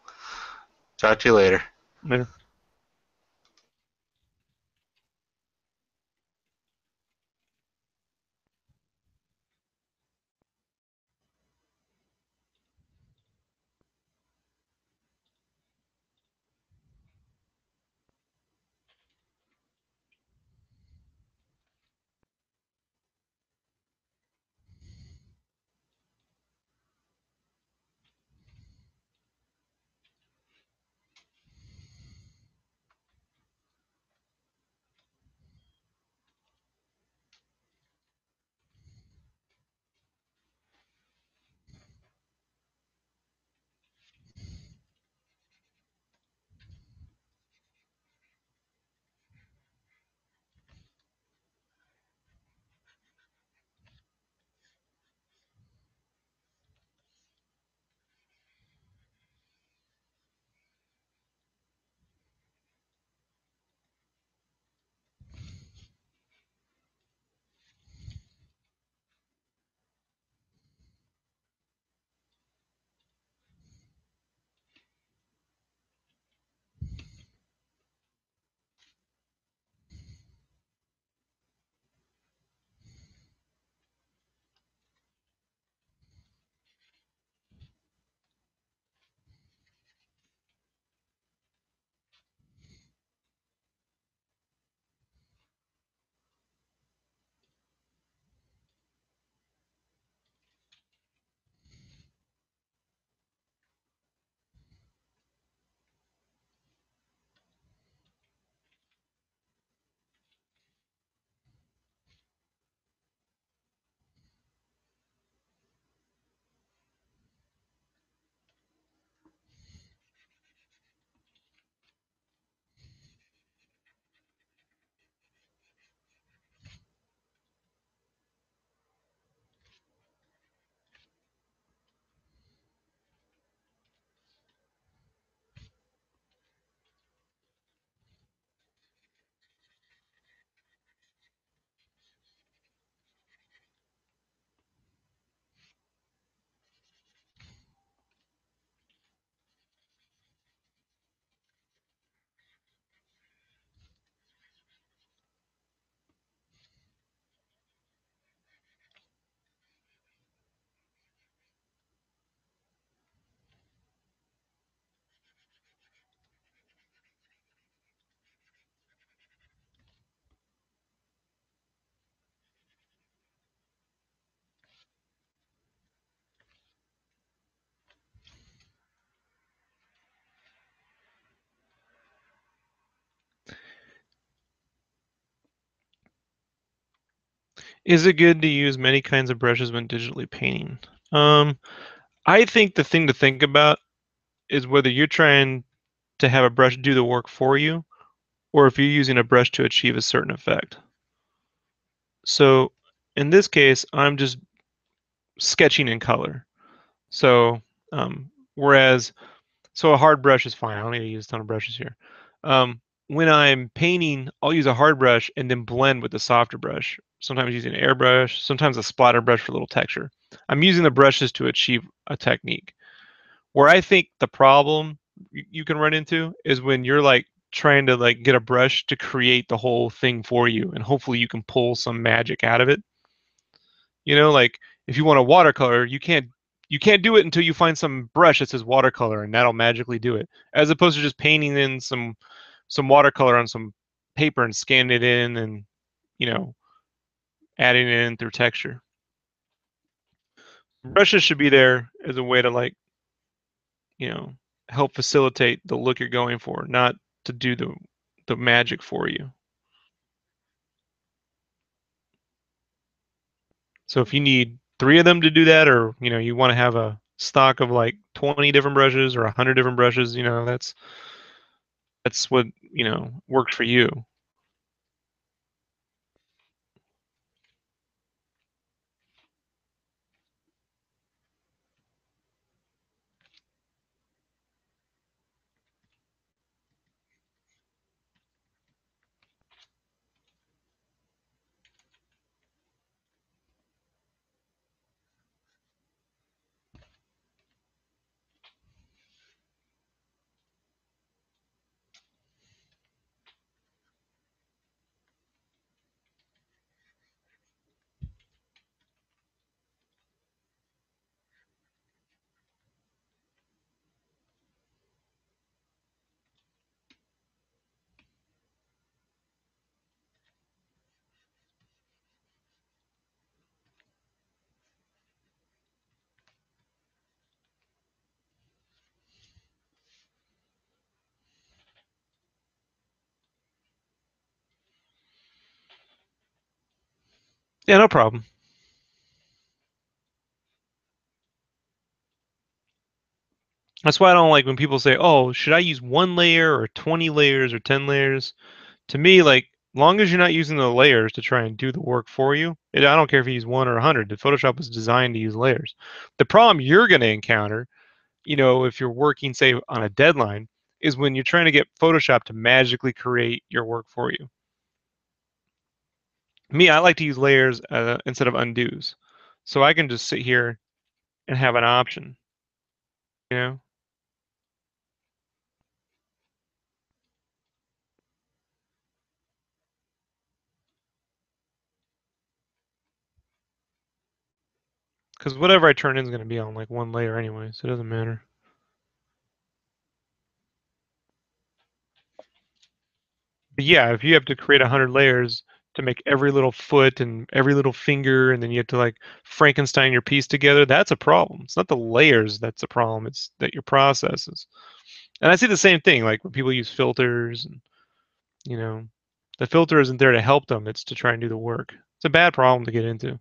B: Talk to you later.
A: Later. Is it good to use many kinds of brushes when digitally painting? Um, I think the thing to think about is whether you're trying to have a brush do the work for you, or if you're using a brush to achieve a certain effect. So in this case, I'm just sketching in color. So whereas so a hard brush is fine. I don't need to use a ton of brushes here. When I'm painting, I'll use a hard brush and then blend with the softer brush. Sometimes using an airbrush, sometimes a splatter brush for a little texture. I'm using the brushes to achieve a technique. Where I think the problem you can run into is when you're like trying to like get a brush to create the whole thing for you, and hopefully you can pull some magic out of it. Like if you want a watercolor, you can't do it until you find some brush that says watercolor, and that'll magically do it. As opposed to just painting in some watercolor on some paper and scanning it in and you know adding it in through texture. Brushes should be there as a way to like you know help facilitate the look you're going for, not to do the magic for you. So if you need three of them to do that, or you want to have a stock of like 20 different brushes or 100 different brushes, that's what works for you. Yeah, no problem. That's why I don't like when people say, "Oh, should I use one layer or 20 layers or 10 layers?" To me, like, long as you're not using the layers to try and do the work for you, I don't care if you use one or 100. The Photoshop was designed to use layers. The problem you're going to encounter, if you're working, say, on a deadline, is when you're trying to get Photoshop to magically create your work for you. Me, I like to use layers instead of undos. So I can just sit here and have an option, you know? Because whatever I turn in is going to be on like one layer anyway, so it doesn't matter. But yeah, if you have to create 100 layers to make every little foot and every little finger, and then you have to like Frankenstein your piece together, that's a problem. It's not the layers that's a problem, it's that your processes. And I see the same thing, like when people use filters, and you know, the filter isn't there to help them, it's to try and do the work. It's a bad problem to get into.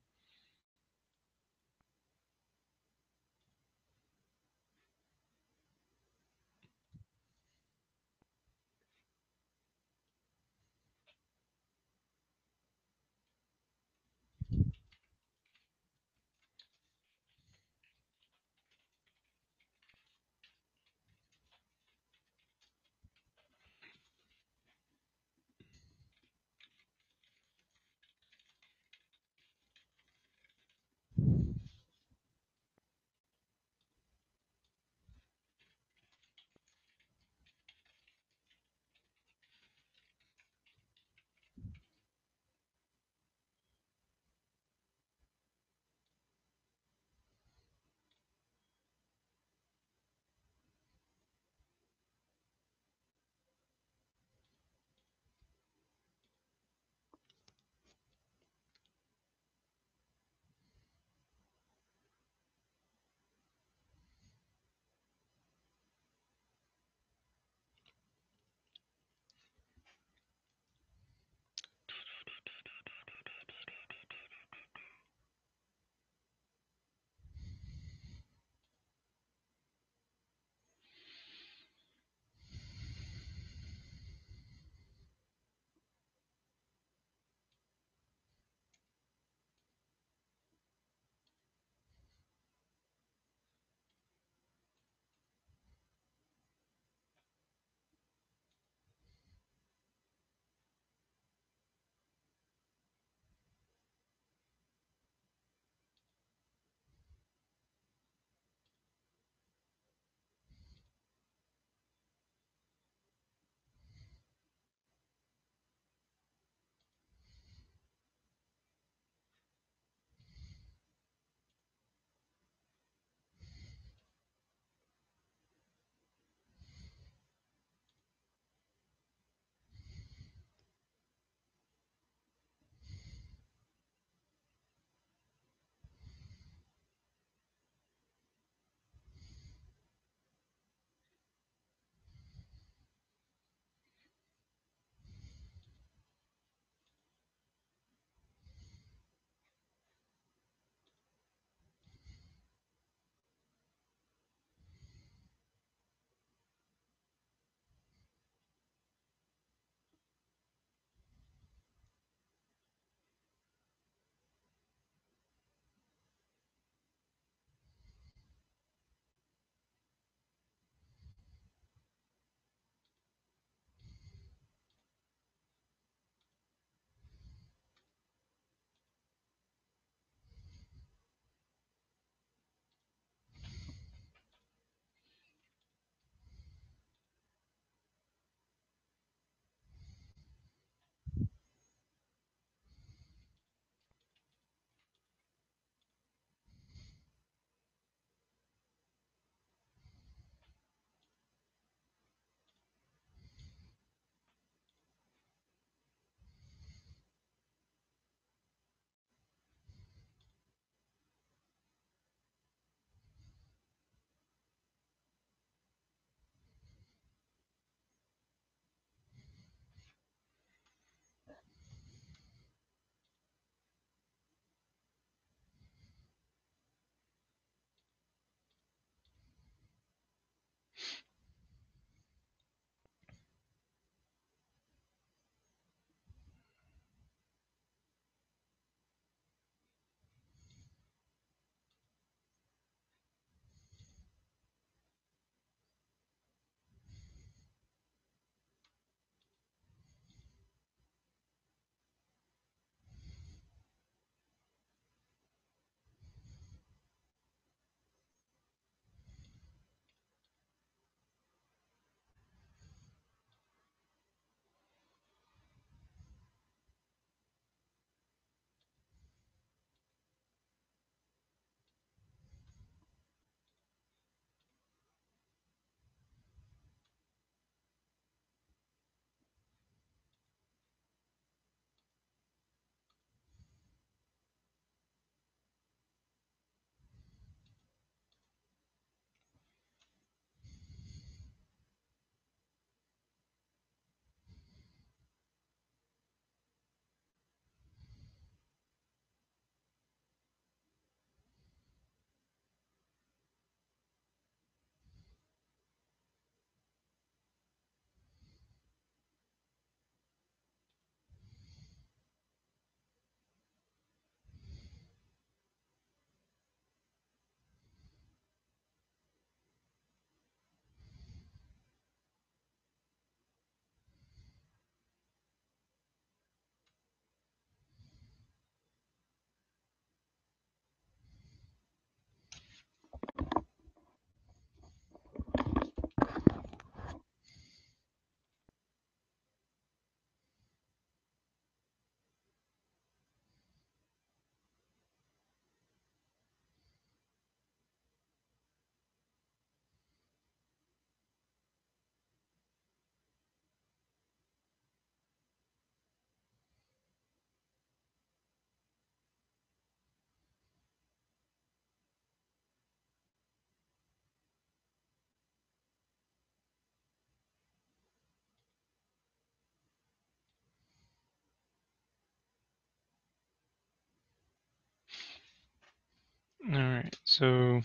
A: All right, so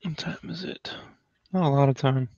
A: what time is it? Not a lot of time.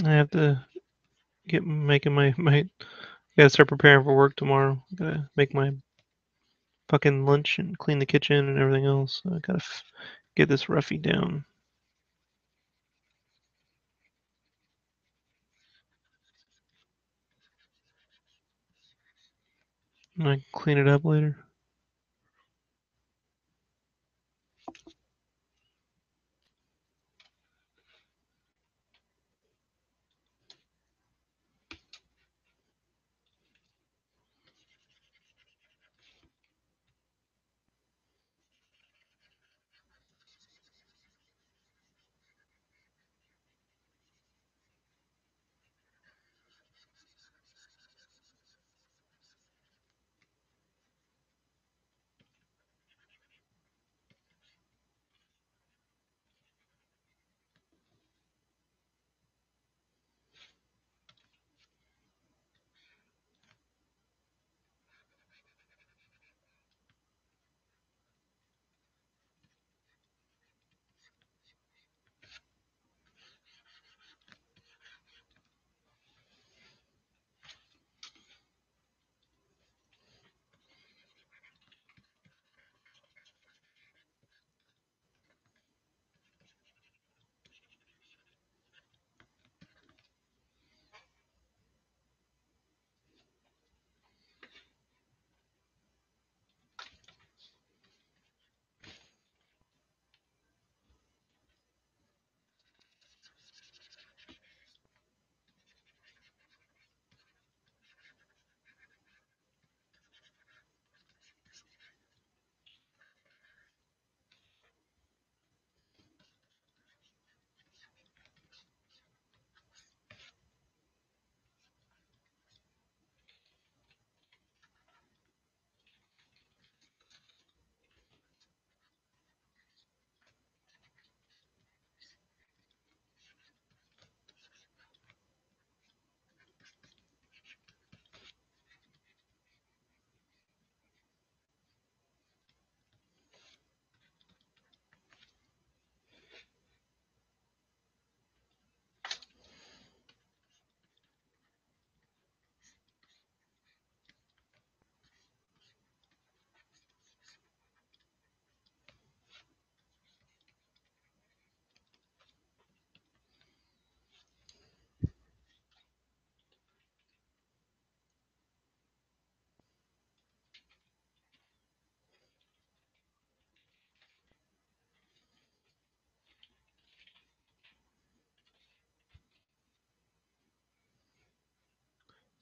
A: I have to get making my. Gotta start preparing for work tomorrow. Gotta make my fucking lunch and clean the kitchen and everything else. So I gotta get this roughy down. And I can clean it up later.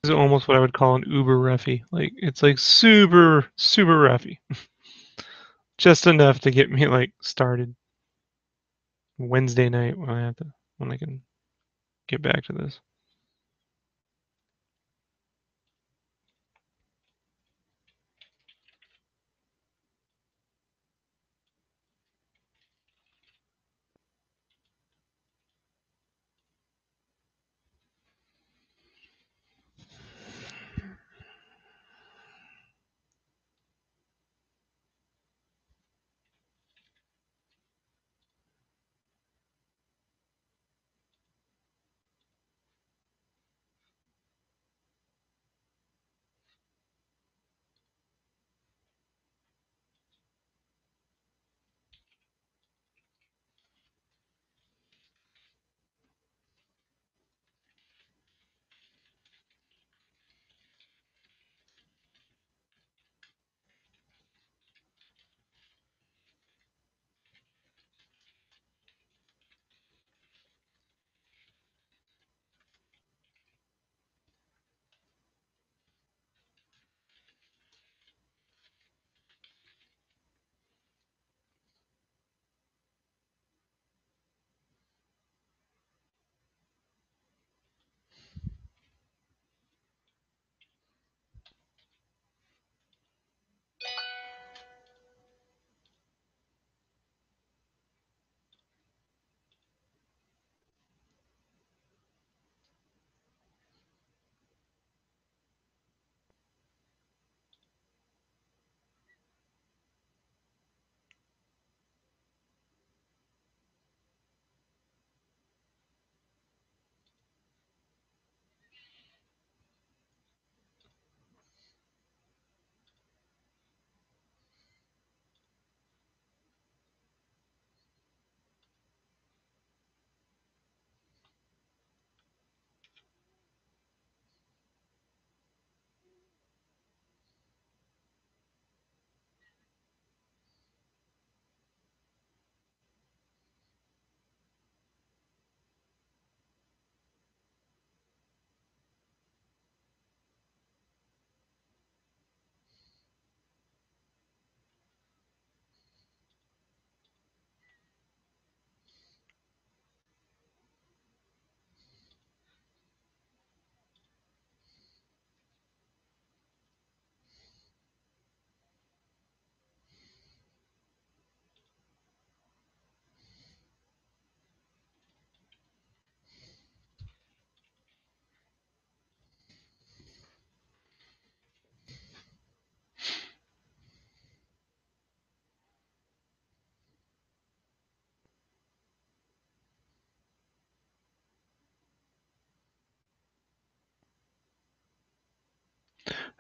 A: This is almost what I would call an uber roughy. Like it's like super roughy. Just enough to get me like started Wednesday night when I can get back to this.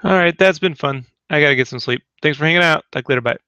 A: All right, that's been fun. I gotta get some sleep. Thanks for hanging out. Talk later. Bye.